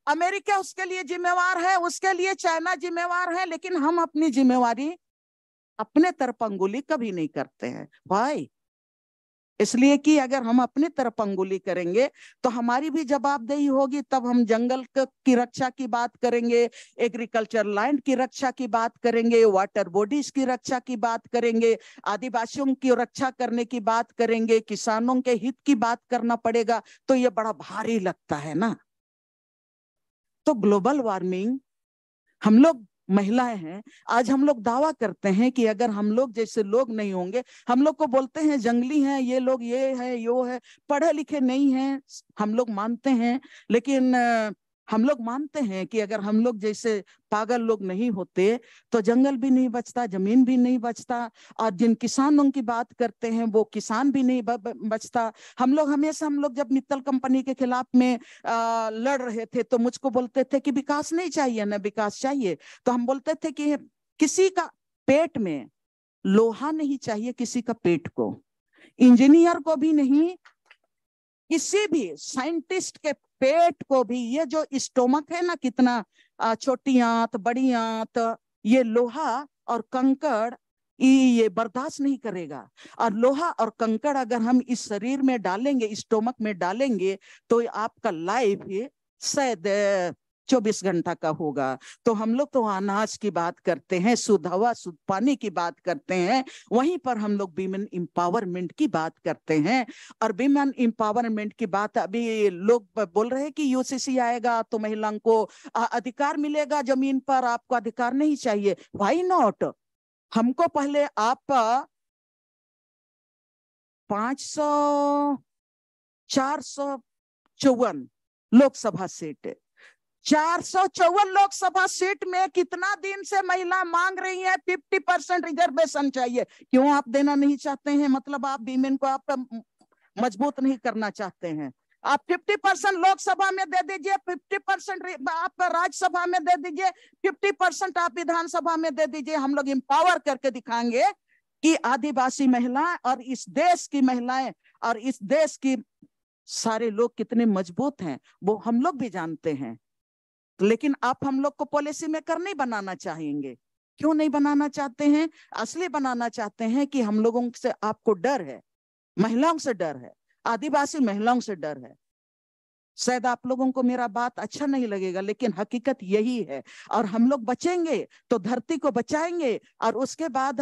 अमेरिका उसके लिए जिम्मेवार है, उसके लिए चाइना जिम्मेवार है, लेकिन हम अपनी जिम्मेवारी अपने तरफ अंगुली कभी नहीं करते हैं। भाई इसलिए कि अगर हम अपनी तरफ अंगुली करेंगे तो हमारी भी जवाबदेही होगी, तब हम जंगल की रक्षा की बात करेंगे, एग्रीकल्चर लैंड की रक्षा की बात करेंगे, वाटर बॉडीज की रक्षा की बात करेंगे, आदिवासियों की रक्षा करने की बात करेंगे, किसानों के हित की बात करना पड़ेगा। तो ये बड़ा भारी लगता है ना। तो ग्लोबल वार्मिंग, हम लोग महिलाएं हैं, आज हम लोग दावा करते हैं कि अगर हम लोग जैसे लोग नहीं होंगे, हम लोग को बोलते हैं जंगली हैं ये लोग, ये है यो है, पढ़े लिखे नहीं हैं, हम लोग मानते हैं। लेकिन हम लोग मानते हैं कि अगर हम लोग जैसे पागल लोग नहीं होते तो जंगल भी नहीं बचता, जमीन भी नहीं बचता, और जिन किसानों की बात करते हैं वो किसान भी नहीं बचता। हम लोग जब मित्तल कंपनी के खिलाफ में लड़ रहे थे तो मुझको बोलते थे कि विकास नहीं चाहिए ना, विकास चाहिए। तो हम बोलते थे कि किसी का पेट में लोहा नहीं चाहिए, किसी का पेट को, इंजीनियर को भी नहीं, किसी भी साइंटिस्ट के पेट को भी। ये जो स्टोमक है ना, कितना छोटी आंत बड़ी आंत, ये लोहा और कंकड़ ये बर्दाश्त नहीं करेगा। और लोहा और कंकड़ अगर हम इस शरीर में डालेंगे, स्टोमक में डालेंगे, तो आपका लाइफ शायद 24 घंटा का होगा। तो हम लोग तो अनाज की बात करते हैं, शुद्ध हवा शुद्ध पानी की बात करते हैं, वहीं पर हम लोग विमेन एम्पावरमेंट की बात करते हैं। और विमेन एम्पावरमेंट की बात, अभी लोग बोल रहे हैं कि यूसीसी आएगा तो महिलाओं को अधिकार मिलेगा जमीन पर, आपको अधिकार नहीं चाहिए। Why not? हमको पहले आप 500 454 लोकसभा सीट, 454 लोकसभा सीट में कितना दिन से महिला मांग रही है 50% रिजर्वेशन चाहिए। क्यों आप देना नहीं चाहते हैं? मतलब आप वीमेन को आप मजबूत नहीं करना चाहते हैं। आप 50% लोकसभा में दे दीजिए, 50% आप राज्यसभा में दे दीजिए, 50% आप विधानसभा में दे दीजिए। हम लोग एम्पावर करके दिखाएंगे कि आदिवासी महिलाएं और इस देश की महिलाएं और इस देश की सारे लोग कितने मजबूत हैं, वो हम लोग भी जानते हैं। लेकिन आप हम लोग को पॉलिसी मेकर नहीं बनाना चाहेंगे। क्यों नहीं बनाना चाहते हैं? असली बनाना चाहते हैं कि हम लोगों से आपको डर है, महिलाओं से डर है, आदिवासी महिलाओं से डर है। शायद आप लोगों को मेरा बात अच्छा नहीं लगेगा, लेकिन हकीकत यही है। और हम लोग बचेंगे तो धरती को बचाएंगे। और उसके बाद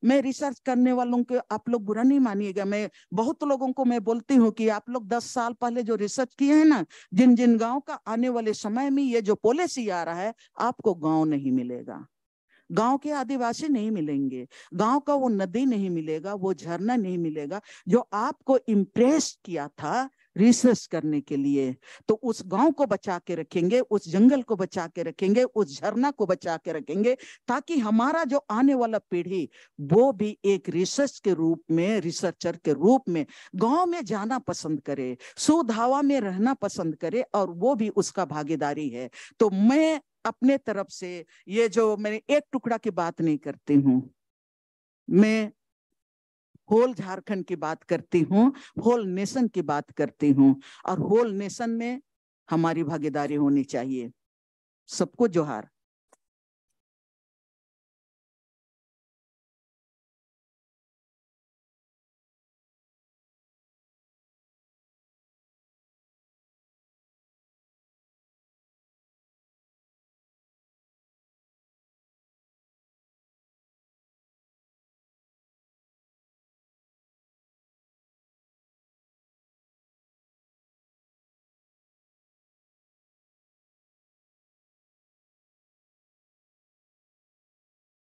मैं रिसर्च करने वालों को आप लोग बुरा नहीं मानिएगा, मैं बहुत लोगों को मैं बोलती हूँ कि आप लोग 10 साल पहले जो रिसर्च किए हैं ना, जिन जिन गाँव का आने वाले समय में ये जो पॉलिसी आ रहा है, आपको गाँव नहीं मिलेगा, गांव के आदिवासी नहीं मिलेंगे, गांव का वो नदी नहीं मिलेगा, वो झरना नहीं मिलेगा जो आपको इम्प्रेस किया था रिसर्च करने के लिए। तो उस गांव को बचा के रखेंगे, उस जंगल को बचा के रखेंगे, उस झरना को बचा के रखेंगे, ताकि हमारा जो आने वाला पीढ़ी वो भी एक रिसर्च के रूप में, रिसर्चर के रूप में गांव में जाना पसंद करे, शुद्ध हवा में रहना पसंद करे, और वो भी उसका भागीदारी है। तो मैं अपने तरफ से ये जो मैंने एक टुकड़ा की बात नहीं करती हूँ, मैं होल झारखंड की बात करती हूँ, होल नेशन की बात करती हूँ। और होल नेशन में हमारी भागीदारी होनी चाहिए। सबको जोहार।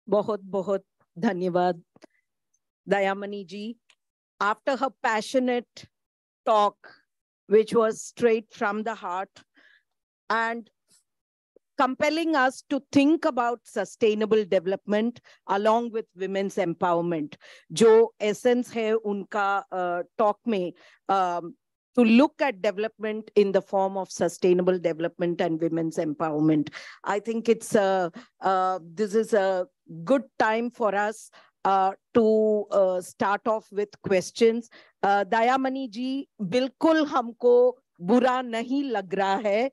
बहुत बहुत धन्यवाद दयामणि जी. After her passionate talk, which was straight from the heart and compelling us to think about sustainable development along with women's empowerment, जो essence है उनका talk में, to look at development in the form of sustainable development and women's empowerment. I think it's this is a good time for us to start off with questions. Dayamani जी, बिल्कुल हमको बुरा नहीं लग रहा है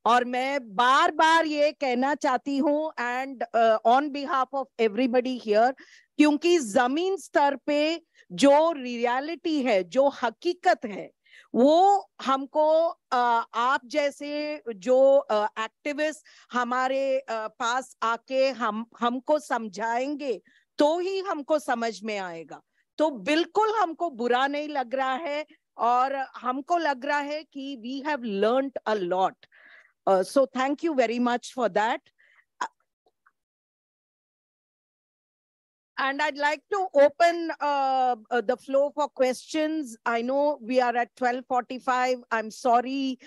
और मैं बार बार ये कहना चाहती हूँ and on behalf of everybody here, क्योंकि जमीन स्तर पे जो रियलिटी है, जो हकीकत है, वो हमको आप जैसे जो एक्टिविस्ट हमारे पास आके हमको समझाएंगे तो ही हमको समझ में आएगा। तो बिल्कुल हमको बुरा नहीं लग रहा है और हमको लग रहा है कि we have learned a lot. So thank you very much for that. And I'd like to open the floor for questions. I know we are at 12:45. I'm sorry,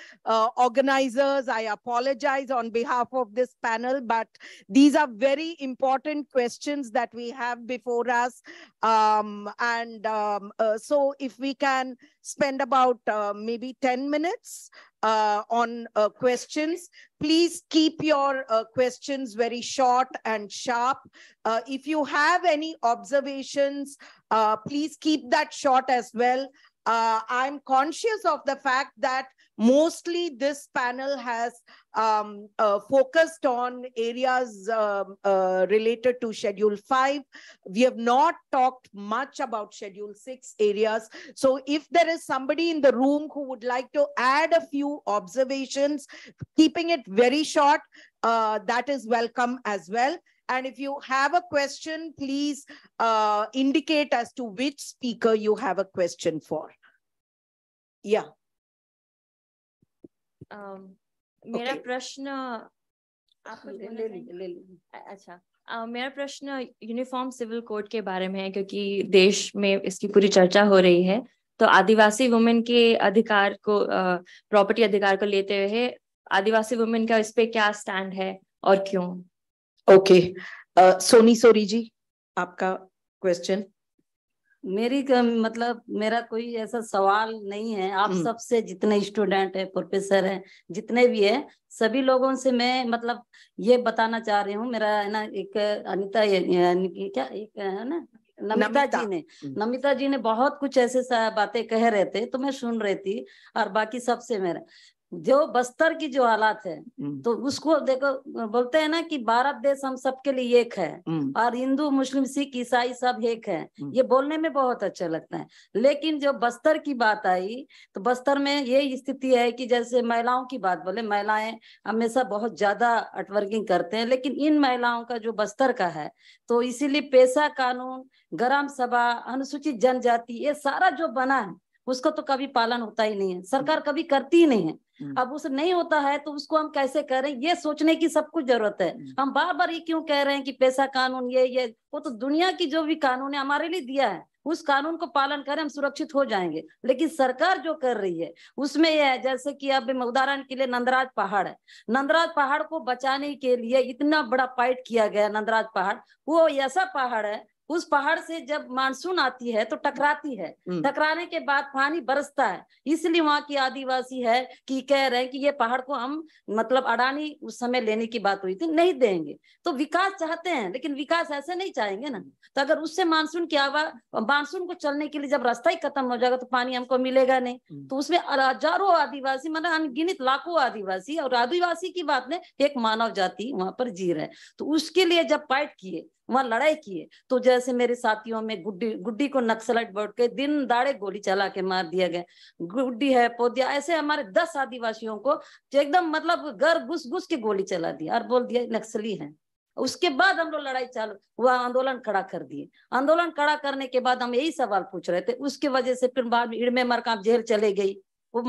organizers. I apologize on behalf of this panel, but these are very important questions that we have before us. So if we can spend about maybe 10 minutes on questions. Please keep your questions very short and sharp. If you have any observations, please keep that short as well. I'm conscious of the fact that mostly this panel has focused on areas related to Schedule 5. We have not talked much about Schedule 6 areas. So if there is somebody in the room who would like to add a few observations, keeping it very short, that is welcome as well. And if you have a question, please indicate as to which speaker you have a question for. Yeah. मेरा प्रश्न आप अच्छा मेरा प्रश्न uniform civil code के बारे में है, क्योंकि देश में इसकी पूरी चर्चा हो रही है। तो आदिवासी वुमेन के अधिकार को, प्रॉपर्टी अधिकार को लेते हुए आदिवासी वुमेन का इस पे क्या स्टैंड है और क्यों? ओके, सोनी सोरी जी, आपका क्वेश्चन। मेरी मतलब मेरा कोई ऐसा सवाल नहीं है। आप सबसे जितने स्टूडेंट है, प्रोफेसर हैं, जितने भी है, सभी लोगों से मैं मतलब ये बताना चाह रही हूँ। मेरा है ना एक अनिता क्या एक है ना नमिता जी ने बहुत कुछ ऐसे बातें कह रहे थे, तो मैं सुन रही थी। और बाकी सबसे मेरा जो बस्तर की जो हालात है, तो उसको देखो, बोलते हैं ना कि भारत देश हम सबके लिए एक है और हिंदू मुस्लिम सिख ईसाई सब एक है। ये बोलने में बहुत अच्छा लगता है, लेकिन जो बस्तर की बात आई तो बस्तर में ये स्थिति है कि जैसे महिलाओं की बात बोले, महिलाएं हमेशा बहुत ज्यादा अटवर्किंग करते हैं, लेकिन इन महिलाओं का जो बस्तर का है, तो इसीलिए पेशा कानून, ग्राम सभा, अनुसूचित जनजाति, ये सारा जो बना है उसको तो कभी पालन होता ही नहीं है, सरकार कभी करती ही नहीं है। अब उसे नहीं होता है तो उसको हम कैसे करें, ये सोचने की सब कुछ जरूरत है। हम बार बार ये क्यों कह रहे हैं कि पैसा कानून ये वो तो दुनिया की जो भी कानून है हमारे लिए दिया है, उस कानून को पालन करें, हम सुरक्षित हो जाएंगे। लेकिन सरकार जो कर रही है उसमें यह है, जैसे कि अब उदाहरण के लिए नंदराज पहाड़ है, नंदराज पहाड़ को बचाने के लिए इतना बड़ा फाइट किया गया। नंदराज पहाड़ वो ऐसा पहाड़ है, उस पहाड़ से जब मानसून आती है तो टकराती है, टकराने के बाद पानी बरसता है, इसलिए वहां की आदिवासी है कि कह रहे हैं कि ये पहाड़ को हम मतलब अडानी उस समय लेने की बात हुई थी, नहीं देंगे। तो विकास चाहते हैं, लेकिन विकास ऐसे नहीं चाहेंगे ना। तो अगर उससे मानसून की मानसून को चलने के लिए जब रास्ता ही खत्म हो जाएगा तो पानी हमको मिलेगा नहीं। तो उसमें हजारों आदिवासी, मतलब अनगिनत लाखों आदिवासी, और आदिवासी की बात नहीं, एक मानव जाति वहां पर जी रहे। तो उसके लिए जब फाइट किए, वहां लड़ाई किए, तो जैसे मेरे साथियों में गुड्डी को नक्सलाइट बोर्ड के दिन दाड़े गोली चला के मार दिया गया। गुड्डी है, पौधिया, ऐसे हमारे 10 आदिवासियों को एकदम मतलब घर घुस घुस के गोली चला दिया और बोल दिया नक्सली है। उसके बाद हम लोग लड़ाई चालू हुआ, आंदोलन खड़ा कर दिए। आंदोलन खड़ा करने के बाद हम यही सवाल पूछ रहे थे, उसके वजह से फिर बाद में इड़मे मरकाम जेल चले गई, वो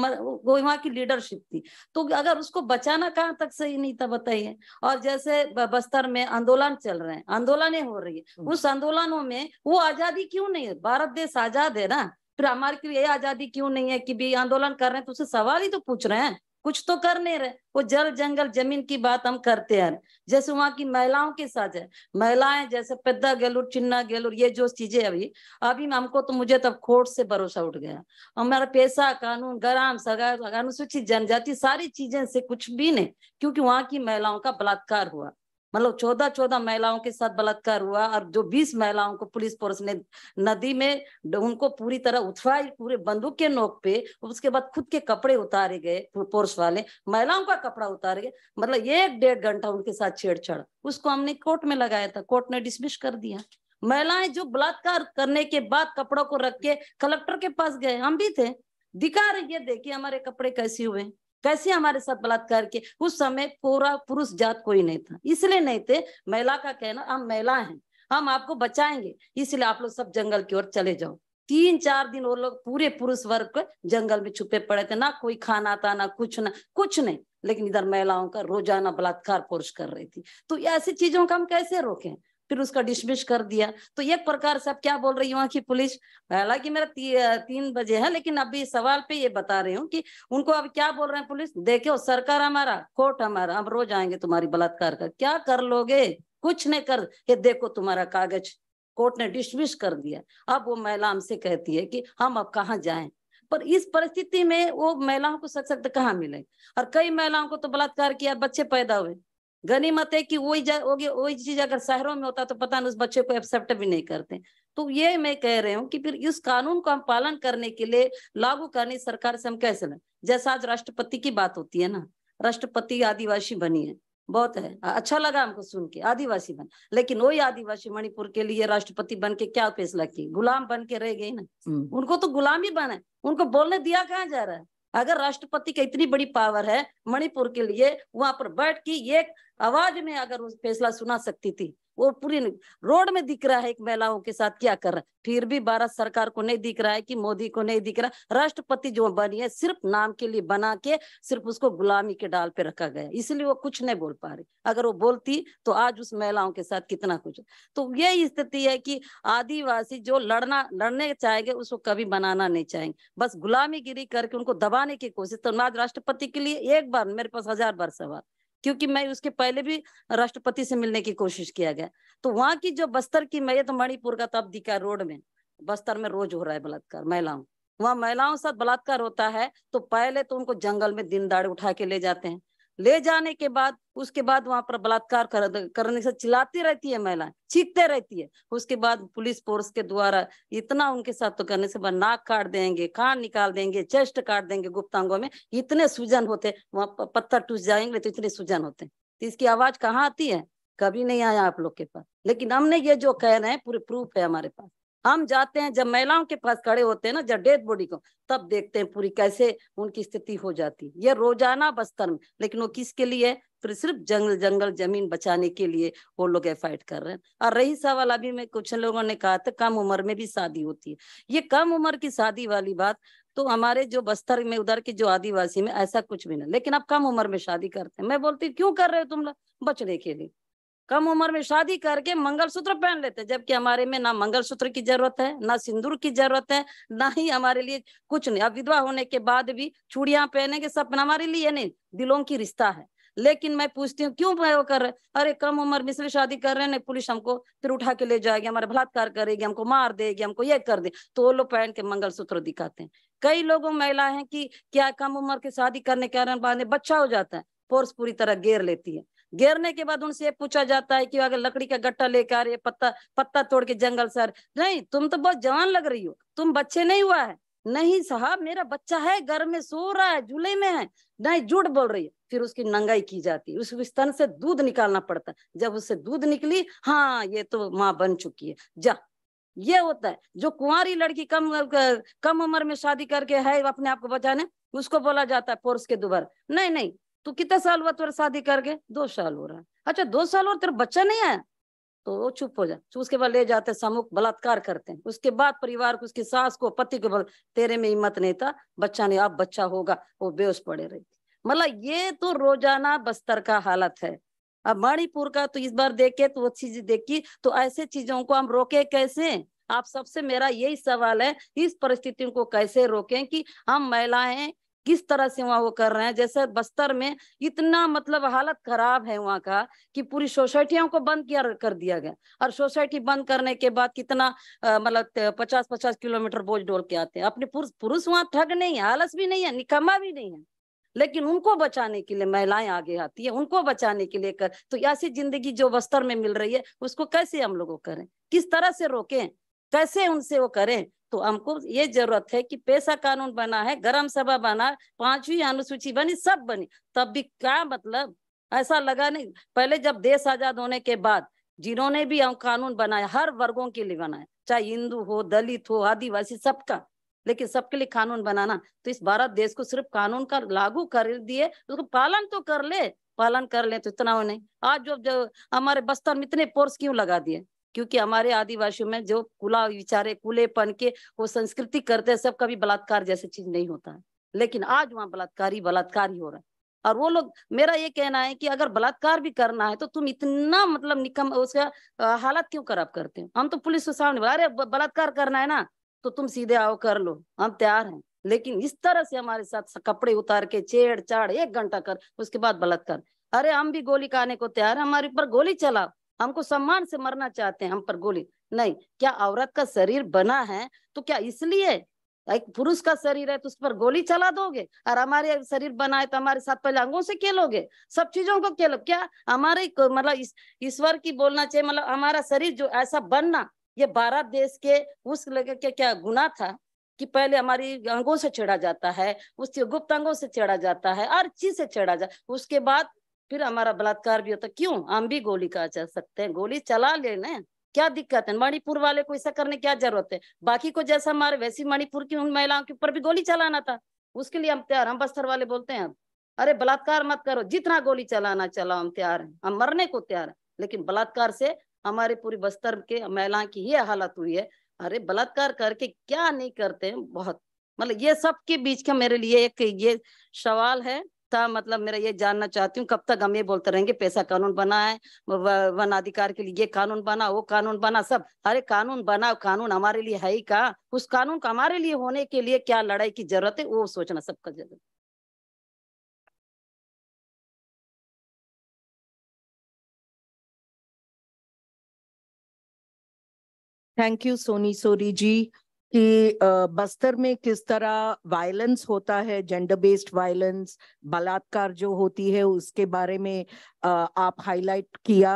वहां की लीडरशिप थी। तो अगर उसको बचाना कहाँ तक सही नहीं था बताइए। और जैसे बस्तर में आंदोलन चल रहे हैं, आंदोलनें हो रही है, उस आंदोलनों में वो आजादी क्यों नहीं है? भारत देश आजाद है ना, फिर हमारे लिए आजादी क्यों नहीं है कि भी आंदोलन कर रहे हैं? तो उससे सवाल ही तो पूछ रहे हैं, कुछ तो कर नहीं रहे। वो जल जंगल जमीन की बात हम करते हैं, जैसे वहां की महिलाओं के साथ है, महिलाएं जैसे पेद्दा गेलुर, चिन्ना गेलुर, ये जो चीजें अभी हमको तो मुझे तब खोट से भरोसा उठ गया। हमारा पैसा कानून, ग्राम सगा, अनुसूचित जनजाति, सारी चीजें से कुछ भी नहीं, क्योंकि वहां की महिलाओं का बलात्कार हुआ। मतलब 14 महिलाओं के साथ बलात्कार हुआ और जो 20 महिलाओं को पुलिस फोर्स ने नदी में उनको पूरी तरह उठवाई, पूरे बंदूक के नोक पे, उसके बाद खुद के कपड़े उतारे गए, पुरुष वाले महिलाओं का कपड़ा उतारे गए, मतलब 1-1.5 घंटा उनके साथ छेड़छाड़। उसको हमने कोर्ट में लगाया था, कोर्ट ने डिसमिस कर दिया। महिलाएं जो बलात्कार करने के बाद कपड़ों को रख के कलेक्टर के पास गए, हम भी थे, दिखा रही है देखिए हमारे कपड़े कैसे हुए, कैसे हमारे साथ बलात्कार किए। उस समय पूरा पुरुष जात कोई नहीं था, इसलिए नहीं थे, महिला का कहना हम महिला हैं, हम आपको बचाएंगे, इसलिए आप लोग सब जंगल की ओर चले जाओ। 3-4 दिन वो लोग पूरे पुरुष वर्ग जंगल में छुपे पड़े थे, ना कोई खाना था ना कुछ नहीं, लेकिन इधर महिलाओं का रोजाना बलात्कार पुरुष कर रही थी। तो ऐसी चीजों का हम कैसे रोकें? फिर उसका डिसमिस कर दिया। तो एक प्रकार से अब क्या बोल रही है वहां की पुलिस, हालांकि मेरा 3 बजे है, लेकिन अभी सवाल पे ये बता रही हूँ कि उनको अब क्या बोल रहे हैं पुलिस, देखो सरकार हमारा, कोर्ट हमारा, हम रोज आएंगे तुम्हारी बलात्कार का, क्या कर लोगे? कुछ नहीं कर, ये देखो तुम्हारा कागज, कोर्ट ने डिसमिस कर दिया। अब वो महिला हमसे कहती है कि हम अब कहाँ जाएं, पर इस परिस्थिति में वो महिलाओं को सशक्त कहाँ मिले? और कई महिलाओं को तो बलात्कार किया, बच्चे पैदा हुए, गनीमत है कि वही चीज अगर शहरों में होता तो पता नहीं उस बच्चे को एक्सेप्ट भी नहीं करते। तो ये मैं कह रही हूँ कि फिर इस कानून को हम पालन करने के लिए लागू करनी सरकार से हम कैसे लें? जैसा आज राष्ट्रपति की बात होती है ना, राष्ट्रपति आदिवासी बनी है, बहुत है, अच्छा लगा हमको सुन के, आदिवासी बन, लेकिन वही आदिवासी मणिपुर के लिए राष्ट्रपति बन के क्या फैसला की? गुलाम बन के रह गई ना, उनको तो गुलामी बना है, उनको बोलने दिया कहाँ जा रहा है? अगर राष्ट्रपति की इतनी बड़ी पावर है मणिपुर के लिए, वहां पर बैठ के एक आवाज में अगर उस फैसला सुना सकती थी, वो पूरी रोड में दिख रहा है एक महिलाओं के साथ क्या कर रहा है, फिर भी भारत सरकार को नहीं दिख रहा है कि मोदी को नहीं दिख रहा, राष्ट्रपति जो बनी है सिर्फ नाम के लिए बना के सिर्फ उसको गुलामी के डाल पे रखा गया, इसलिए वो कुछ नहीं बोल पा रही। अगर वो बोलती तो आज उस महिलाओं के साथ कितना कुछ। तो यही स्थिति है कि आदिवासी जो लड़ने चाहेंगे उसको कभी बनाना नहीं चाहेंगे, बस गुलामीगिरी करके उनको दबाने की कोशिश। तो आज राष्ट्रपति के लिए एक बार मेरे पास 1000 बार सवाल, क्योंकि मैं उसके पहले भी राष्ट्रपति से मिलने की कोशिश किया गया। तो वहां की जो बस्तर की, मैं तो मणिपुर का तब दिखा रोड में, बस्तर में रोज हो रहा है बलात्कार महिलाओं, वहां महिलाओं के साथ बलात्कार होता है तो पहले तो उनको जंगल में दिन दाड़े उठा के ले जाते हैं, ले जाने के बाद उसके बाद वहां पर बलात्कार करने से चिल्लाती रहती है महिलाएं, चीखते रहती है, उसके बाद पुलिस फोर्स के द्वारा इतना उनके साथ तो करने से बाद नाक काट देंगे, कान निकाल देंगे, चेस्ट काट देंगे, गुप्तांगों में इतने सूजन होते, वहां पत्थर टूट जाएंगे तो इतने सूजन होते। तो इसकी आवाज कहाँ आती है? कभी नहीं आया आप लोग के पास, लेकिन हमने ये जो कह रहे हैं पूरे प्रूफ है हमारे पास। हम जाते हैं जब महिलाओं के पास खड़े होते हैं ना, जब डेड बॉडी को, तब देखते हैं पूरी कैसे उनकी स्थिति हो जाती है। ये रोजाना बस्तर में, लेकिन वो किसके लिए? फिर सिर्फ जंगल जमीन बचाने के लिए वो लोग फाइट कर रहे हैं। और रही सवाल, अभी में कुछ लोगों ने कहा था कम उम्र में भी शादी होती है, ये कम उम्र की शादी वाली बात तो हमारे जो बस्तर में उधर के जो आदिवासी में ऐसा कुछ भी नहीं, लेकिन अब कम उम्र में शादी करते हैं। मैं बोलती क्यों कर रहे हो तुम लोग? बचने के लिए कम उम्र में शादी करके मंगलसूत्र पहन लेते, जबकि हमारे में ना मंगलसूत्र की जरूरत है, ना सिंदूर की जरूरत है, ना ही हमारे लिए कुछ नहीं। अब विधवा होने के बाद भी चूड़ियां पहनेंगे सब, हमारे लिए नहीं, दिलों की रिश्ता है। लेकिन मैं पूछती हूँ क्यों वो कर रहे? अरे कम उम्र में इसलिए शादी कर रहे हैं, पुलिस हमको फिर उठा के ले जाएगी, हमारे बलात्कार करेगी, हमको मार देगी, हमको ये कर दे, तो वो लोग पहन के मंगलसूत्र दिखाते हैं। कई लोगों महिला है कि क्या कम उम्र की शादी करने के कारण बाद में बच्चा हो जाता है, फोर्स पूरी तरह घेर लेती है। घेरने के बाद उनसे पूछा जाता है कि अगर लकड़ी का गट्टा लेकर आ रही है, पत्ता तोड़ के जंगल से, नहीं तुम तो बहुत जवान लग रही हो, तुम बच्चे नहीं हुआ है। नहीं साहब मेरा बच्चा है, घर में सो रहा है, झूले में है, नहीं झूठ बोल रही है। फिर उसकी नंगाई की जाती है, उस स्तन से दूध निकालना पड़ता है, जब उससे दूध निकली, हाँ ये तो माँ बन चुकी है, जा। ये होता है। जो कुंवारी लड़की कम उम्र में शादी करके है अपने आप को बचाने, उसको बोला जाता है फोर्स के दुबार, नहीं नहीं तू कितने साल हुआ तेरा शादी करके? 2 साल हो रहा है। अच्छा 2 साल और तेरा बच्चा नहीं आया? तो वो चुप हो जाए। उसके बाद ले जाते सामूहिक बलात्कार करते हैं। उसके बाद परिवार को, उसकी सास को, पति को बोल, तेरे में हिम्मत नहीं था, बच्चा नहीं, अब बच्चा होगा, वो बेहोश पड़े रहे। मतलब ये तो रोजाना बस्तर का हालत है। अब मणिपुर का तो इस बार देखे तो वो चीज देखी, तो ऐसे चीजों को हम रोके कैसे? आप सबसे मेरा यही सवाल है, इस परिस्थितियों को कैसे रोकें कि हम महिलाएं किस तरह से वहां वो कर रहे हैं। जैसे बस्तर में इतना मतलब हालत खराब है वहां का कि पूरी सोसाइटियों को बंद कर दिया गया, और सोसाइटी बंद करने के बाद कितना मतलब 50-50 किलोमीटर बोझ डोल के आते हैं। अपने पुरुष वहां ठग नहीं है, आलस भी नहीं है, निकम्मा भी नहीं है, लेकिन उनको बचाने के लिए महिलाएं आगे आती है, उनको बचाने के लिए कर। तो ऐसी जिंदगी जो बस्तर में मिल रही है उसको कैसे हम लोग करें, किस तरह से रोकें, कैसे उनसे वो करें। तो हमको ये जरूरत है कि पेशा कानून बना है, ग्राम सभा बना, 5वीं अनुसूची बनी, सब बनी, तब भी क्या मतलब ऐसा लगा नहीं। पहले जब देश आजाद होने के बाद जिन्होंने भी हम कानून बनाया हर वर्गों के लिए बनाया, चाहे हिंदू हो, दलित हो, आदिवासी, सबका, लेकिन सबके लिए कानून बनाना। तो इस भारत देश को सिर्फ कानून का लागू कर दिए, उसको पालन तो कर ले, पालन कर ले तो इतना हो नहीं। आज जो हमारे बस्तर में इतने फोर्स क्यों लगा दिए, क्योंकि हमारे आदिवासियों में जो कुला विचारे कुलेपन के वो संस्कृति करते हैं, सब कभी बलात्कार जैसे चीज नहीं होता है, लेकिन आज वहाँ बलात्कार ही हो रहा है। और वो लोग, मेरा ये कहना है कि अगर बलात्कार भी करना है तो तुम इतना मतलब निकम उसका हालत क्यों खराब करते हो। हम तो पुलिस के सामने अरे बलात्कार करना है ना तो तुम सीधे आओ कर लो, हम तैयार हैं, लेकिन इस तरह से हमारे साथ कपड़े उतार के छेड़ छाड़ 1 घंटा कर उसके बाद बलात्कार, अरे हम भी गोली खाने को तैयार है, हमारे ऊपर गोली चलाओ, हमको सम्मान से मरना चाहते हैं, हम पर गोली नहीं। क्या औरत का शरीर बना है तो क्या इसलिए एक पुरुष का शरीर है तो उस पर गोली चला दोगे, और हमारे शरीर बना है तो हमारे साथ पहले अंगों से खेलोगे, सब चीजों को खेलो। क्या हमारे मतलब ईश्वर की बोलना चाहिए, मतलब हमारा शरीर जो ऐसा बनना, ये भारत देश के उस लगे के क्या गुनाह था कि पहले हमारी अंगों से छेड़ा जाता है, उसके गुप्त अंगों से छेड़ा जाता है, हर चीज से छेड़ा जाता, उसके बाद फिर हमारा बलात्कार भी होता। क्यों, हम भी गोली का चल सकते हैं, गोली चला लेना, क्या दिक्कत है। मणिपुर वाले को ऐसा करने की क्या जरूरत है, बाकी को जैसा मारे वैसी मणिपुर की उन महिलाओं के ऊपर भी गोली चलाना था, उसके लिए हम तैयार। हम बस्तर वाले बोलते हैं अरे बलात्कार मत करो, जितना गोली चलाना चलाओ, हम तैयार हैं, हम मरने को तैयार हैं, लेकिन बलात्कार से हमारे पूरी बस्तर के महिला की ये हालत हुई है। अरे बलात्कार करके क्या नहीं करते हैं, बहुत मतलब ये सब के बीच का मेरे लिए एक ये सवाल है था, मतलब मेरा ये जानना चाहती हूँ कब तक हम ये बोलते रहेंगे पैसा कानून बना है, वन अधिकार के लिए ये कानून बना, वो कानून बना, सब अरे कानून बना, कानून हमारे लिए है ही का, उस कानून का हमारे लिए होने के लिए क्या लड़ाई की जरूरत है, वो सोचना सबका जरूरत। थैंक यू सोनी सोरी जी कि बस्तर में किस तरह वायलेंस होता है, जेंडर बेस्ड वायलेंस, बलात्कार जो होती है उसके बारे में आप हाईलाइट किया।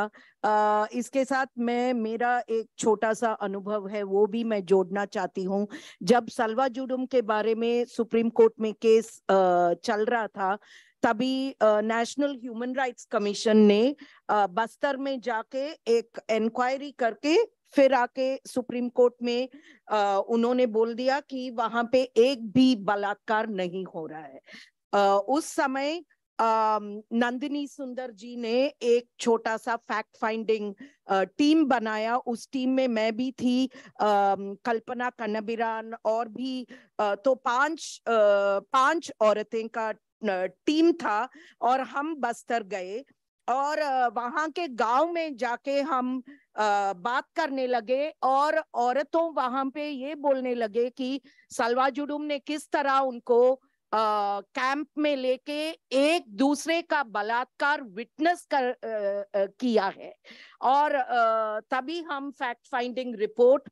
इसके साथ मैं मेरा एक छोटा सा अनुभव है वो भी मैं जोड़ना चाहती हूँ। जब सलवा जुडुम के बारे में सुप्रीम कोर्ट में केस चल रहा था, तभी नेशनल ह्यूमन राइट्स कमीशन ने बस्तर में जाके एक इंक्वायरी करके फिर आके सुप्रीम कोर्ट में उन्होंने बोल दिया कि वहां पे एक भी बलात्कार नहीं हो रहा है। उस समय नंदिनी सुंदर जी ने एक छोटा सा फैक्ट फाइंडिंग टीम बनाया, उस टीम में मैं भी थी, कल्पना कन्नबिरान और भी, तो 5 औरतें का टीम था और हम बस्तर गए और वहां के गांव में जाके हम बात करने लगे और औरतों वहां पे ये बोलने लगे कि सलवा जुडुम ने किस तरह उनको कैंप में लेके एक दूसरे का बलात्कार विटनेस किया है। और तभी हम फैक्ट फाइंडिंग रिपोर्ट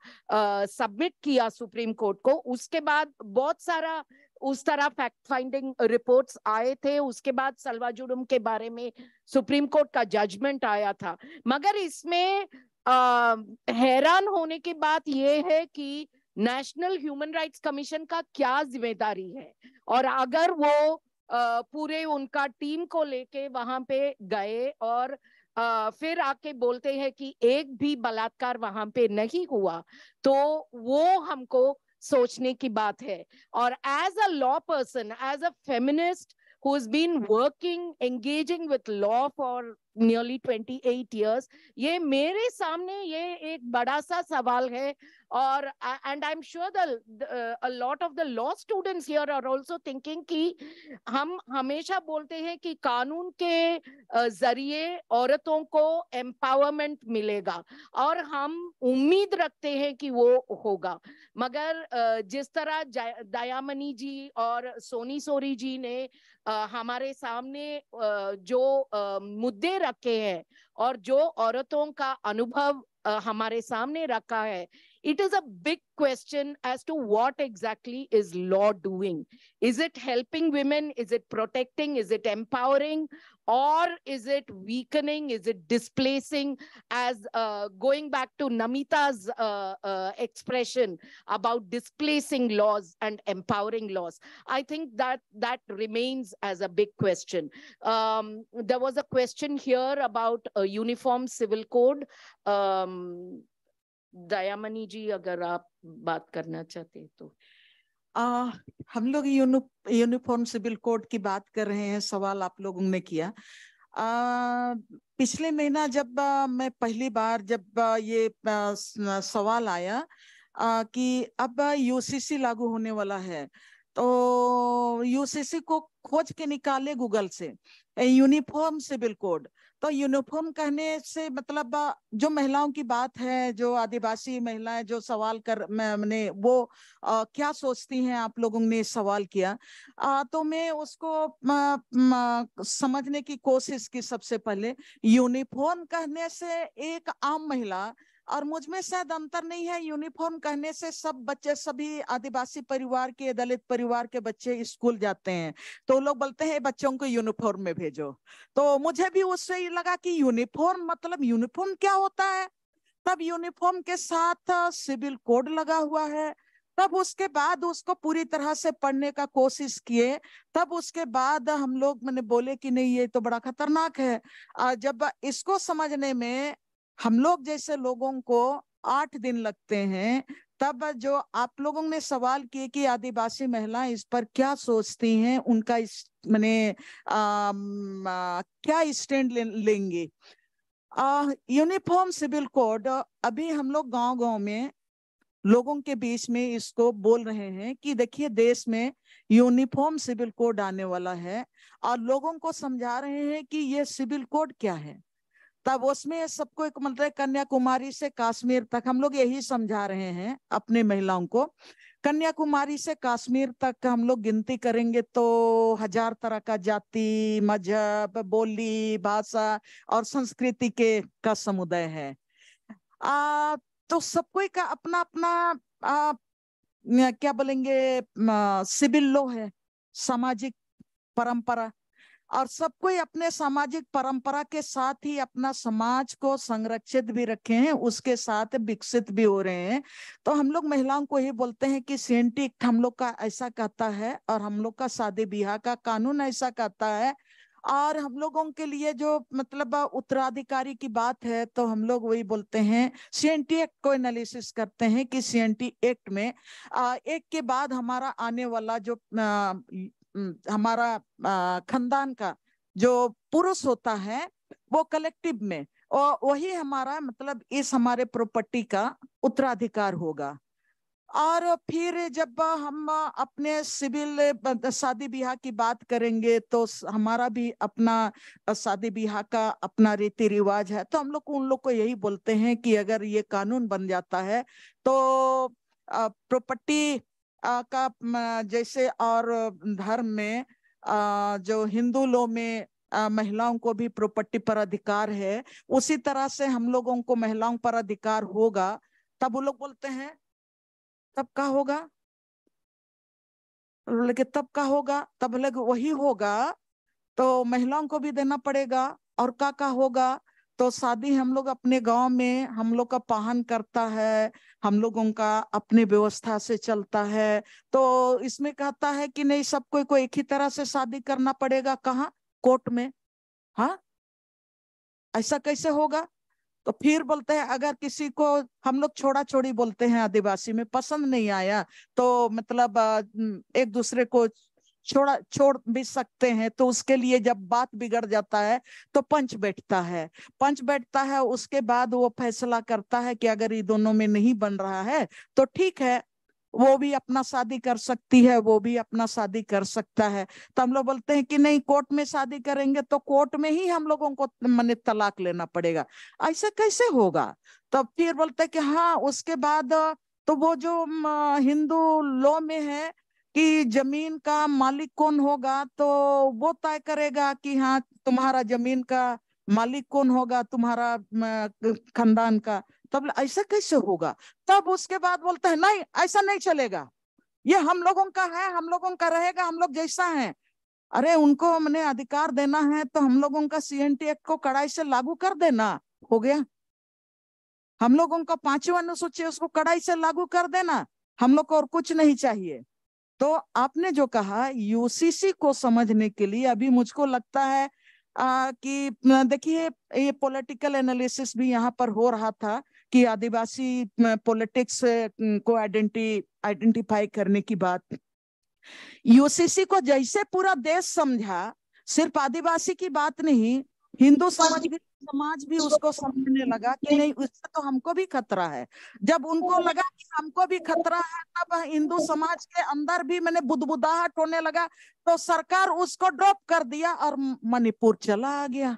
सबमिट किया सुप्रीम कोर्ट को। उसके बाद बहुत सारा उस तरह फैक्ट फाइंडिंग रिपोर्ट्स आए थे, उसके बाद सलवा जुडुम के बारे में सुप्रीम कोर्ट का जजमेंट आया था। मगर इसमें हैरान होने की बात यह है कि नेशनल ह्यूमन राइट्स कमीशन का क्या जिम्मेदारी है, और अगर वो पूरे उनका टीम को लेके वहां पे गए और फिर आके बोलते हैं कि एक भी बलात्कार वहां पे नहीं हुआ, तो वो हमको सोचने की बात है। और as a law person, as a feminist who has been working, engaging with law for nearly 28 years, ये मेरे सामने ये एक बड़ा सा सवाल है। और and I'm sure a lot of the law students here are also thinking कि हम हमेशा बोलते हैं कि कानून के जरिए औरतों को एम्पावरमेंट मिलेगा और हम उम्मीद रखते हैं कि वो होगा, मगर जिस तरह दयामनी जी और सोनी सोरी जी ने हमारे सामने जो मुद्दे रखे हैं और जो औरतों का अनुभव हमारे सामने रखा है, It is a big question as to what exactly is law doing. Is it helping women? Is it protecting? Is it empowering? Or is it weakening? Is it displacing? As going back to Namita's expression about displacing laws and empowering laws, I think that remains as a big question. There was a question here about a uniform civil code. Dayamani जी, अगर आप बात करना चाहते हैं तो। हम लोग uniform civil code की बात कर रहे हैं, सवाल आप लोगों ने किया। पिछले महीना जब मैं पहली बार जब ये सवाल आया कि अब यूसीसी लागू होने वाला है, तो यूसीसी को खोज के निकाले गूगल से यूनिफॉर्म सिविल कोड। तो यूनिफॉर्म कहने से मतलब जो महिलाओं की बात है, जो आदिवासी महिलाएं जो सवाल कर मैंने वो क्या सोचती हैं, आप लोगों ने सवाल किया। तो मैं उसको समझने की कोशिश की। सबसे पहले यूनिफॉर्म कहने से एक आम महिला, और मुझ में शायद अंतर नहीं है, यूनिफॉर्म कहने से सब बच्चे, सभी आदिवासी परिवार के, दलित परिवार के बच्चे स्कूल जाते हैं, तो लोग बोलते हैं बच्चों को यूनिफॉर्म में भेजो। तो मुझे भी उससे ये लगा कि यूनिफॉर्म मतलब यूनिफॉर्म क्या होता है। तब यूनिफॉर्म के साथ सिविल कोड लगा हुआ है, तब उसके बाद उसको पूरी तरह से पढ़ने का कोशिश किए। तब उसके बाद हम लोग मैंने बोले कि नहीं, ये तो बड़ा खतरनाक है। जब इसको समझने में हम लोग जैसे लोगों को 8 दिन लगते हैं, तब जो आप लोगों ने सवाल किए कि आदिवासी महिलाएं इस पर क्या सोचती हैं, उनका मैंने क्या स्टैंड लेंगे। यूनिफॉर्म सिविल कोड अभी हम लोग गांव-गांव में लोगों के बीच में इसको बोल रहे हैं कि देखिए देश में यूनिफॉर्म सिविल कोड आने वाला है, और लोगों को समझा रहे हैं कि ये सिविल कोड क्या है। तब उसमें सबको एक मतलब कन्याकुमारी से कश्मीर तक हम लोग यही समझा रहे हैं अपने महिलाओं को। कन्याकुमारी से कश्मीर तक हम लोग गिनती करेंगे तो 1000 तरह का जाति, मजहब, बोली, भाषा और संस्कृति का समुदाय है। तो सब कोई का अपना अपना क्या बोलेंगे सिविल लॉ है, सामाजिक परंपरा, और सब कोई अपने सामाजिक परंपरा के साथ ही अपना समाज को संरक्षित भी रखे हैं, उसके साथ विकसित भी हो रहे हैं। तो हम लोग महिलाओं को ही बोलते हैं कि सीएनटी एक्ट हम लोग का ऐसा कहता है, और हम लोग का शादी ब्याह का कानून ऐसा कहता है। और हम लोगों के लिए जो मतलब उत्तराधिकारी की बात है, तो हम लोग वही बोलते हैं, सीएनटी एक्ट को एनालिसिस करते हैं कि सीएनटी एक्ट में एक के बाद हमारा आने वाला जो हमारा खानदान का जो पुरुष होता है, वो कलेक्टिव में, और वही हमारा मतलब इस हमारे प्रॉपर्टी का उत्तराधिकार होगा। और फिर जब हम अपने सिविल शादी ब्याह की बात करेंगे, तो हमारा भी अपना शादी ब्याह का अपना रीति रिवाज है। तो हम लोग उन लोग को यही बोलते हैं कि अगर ये कानून बन जाता है तो प्रॉपर्टी का जैसे, और धर्म में जो हिंदू लॉ में महिलाओं को भी प्रॉपर्टी पर अधिकार है, उसी तरह से हम लोगों को महिलाओं पर अधिकार होगा। तब वो लोग बोलते हैं तब का होगा, लेकिन तब का होगा, तब लग वही होगा तो महिलाओं को भी देना पड़ेगा। और का होगा तो शादी हम लोग अपने गांव में हम लोग का पाहन करता है, हम लोगों का अपनी व्यवस्था से चलता है। तो इसमें कहता है कि नहीं, सबको को एक ही तरह से शादी करना पड़ेगा। कहाँ? कोर्ट में। हाँ, ऐसा कैसे होगा? तो फिर बोलते हैं अगर किसी को, हम लोग छोड़ा छोड़ी बोलते हैं आदिवासी में, पसंद नहीं आया तो मतलब एक दूसरे को छोड़ भी सकते हैं। तो उसके लिए जब बात बिगड़ जाता है तो पंच बैठता है। पंच बैठता है, उसके बाद वो फैसला करता है कि अगर ये दोनों में नहीं बन रहा है तो ठीक है, वो भी अपना शादी कर सकती है, वो भी अपना शादी कर सकता है। तो हम लोग बोलते हैं कि नहीं, कोर्ट में शादी करेंगे तो कोर्ट में ही हम लोगों को माने तलाक लेना पड़ेगा। ऐसा कैसे होगा? तब फिर बोलते हैं कि हाँ, उसके बाद तो वो जो हिंदू लॉ में है कि जमीन का मालिक कौन होगा, तो वो तय करेगा कि हाँ, तुम्हारा जमीन का मालिक कौन होगा, तुम्हारा खानदान का। तब ऐसा कैसे होगा? तब उसके बाद बोलते हैं नहीं ऐसा नहीं चलेगा, ये हम लोगों का है, हम लोगों का रहेगा, हम लोग जैसा हैं। अरे उनको हमने अधिकार देना है तो हम लोगों का CNT एक्ट को कड़ाई से लागू कर देना, हो गया। हम लोगों का 5वां अनुसूची उसको कड़ाई से लागू कर देना, हम लोग को और कुछ नहीं चाहिए। तो आपने जो कहा UCC को समझने के लिए अभी मुझको लगता है कि देखिए ये पॉलिटिकल एनालिसिस भी यहाँ पर हो रहा था कि आदिवासी पॉलिटिक्स को आइडेंटिफाई करने की बात। UCC को जैसे पूरा देश समझा, सिर्फ आदिवासी की बात नहीं, हिंदू समाज भी उसको समझने लगा कि नहीं उससे तो हमको भी खतरा है। जब उनको लगा कि हमको भी खतरा है, तब हिंदू समाज के अंदर भी मैंने बुदबुदाहट होने लगा, तो सरकार उसको ड्रॉप कर दिया और मणिपुर चला आ गया।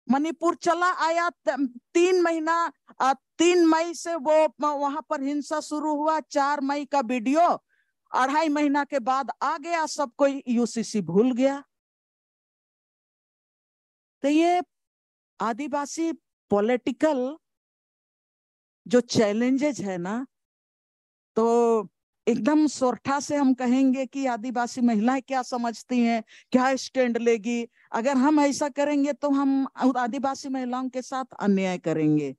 मणिपुर चला आया 3 महीना 3 मई से वो वहां पर हिंसा शुरू हुआ, 4 मई का वीडियो 2.5 महीना के बाद आ गया, सब कोई UCC भूल गया। तो ये आदिवासी पॉलिटिकल जो चैलेंजेस है ना, तो एकदम सोरठा से हम कहेंगे कि आदिवासी महिलाएं क्या समझती हैं, क्या स्टैंड लेगी। अगर हम ऐसा करेंगे तो हम आदिवासी महिलाओं के साथ अन्याय करेंगे।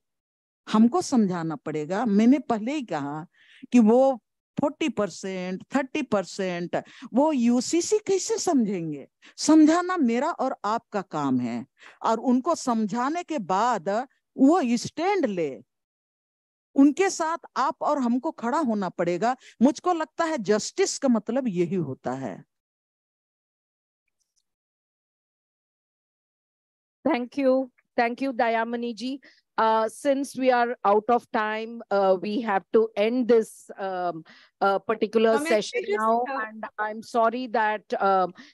हमको समझाना पड़ेगा। मैंने पहले ही कहा कि वो 40%, 30% वो UCC कैसे समझेंगे? समझाना मेरा और आपका काम है, और उनको समझाने के बाद वो स्टैंड ले, उनके साथ आप और हमको खड़ा होना पड़ेगा। मुझको लगता है जस्टिस का मतलब यही होता है। Thank you, Dayamani ji. Since we are out of time, we have to end this particular session now. And I'm sorry that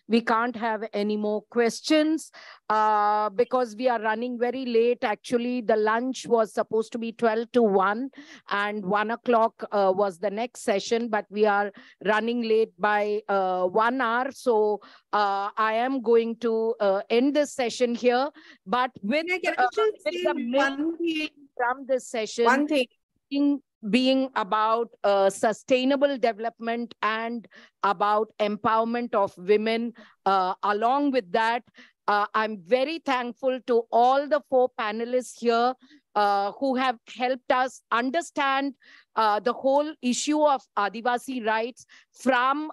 we can't have any more questions because we are running very late. Actually, the lunch was supposed to be 12 to 1 and 1 o'clock was the next session, but we are running late by 1 hour. So I am going to end this session here. But with the main from this session being about sustainable development and about empowerment of women, along with that, I'm very thankful to all the 4 panelists here who have helped us understand the whole issue of Adivasi rights from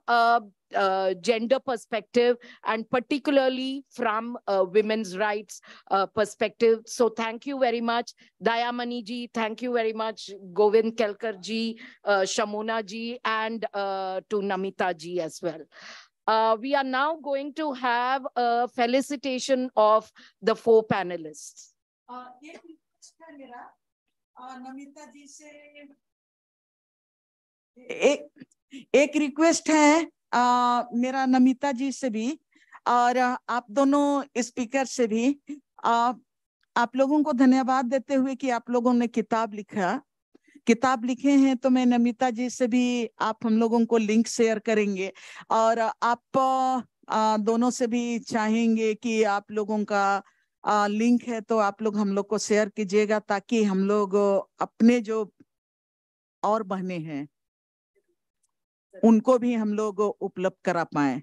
gender perspective, and particularly from women's rights perspective. So thank you very much, Dayamani ji. Thank you very much, Govind Kelkar ji, Shamona ji, and to Namita ji as well. We are now going to have a felicitation of the 4 panelists. Namita जी से एक request है मेरा नमिता जी से भी, और आप दोनों speaker से भी आप लोगों को धन्यवाद देते हुए कि आप लोगों ने किताब लिखे हैं। तो मैं नमिता जी से भी आप हम लोगों को लिंक शेयर करेंगे, और आप दोनों से भी चाहेंगे कि आप लोगों का लिंक है तो आप लोग हम लोग को शेयर कीजिएगा, ताकि हम लोग अपने जो और बहनें हैं उनको भी हम लोग उपलब्ध करा पाए।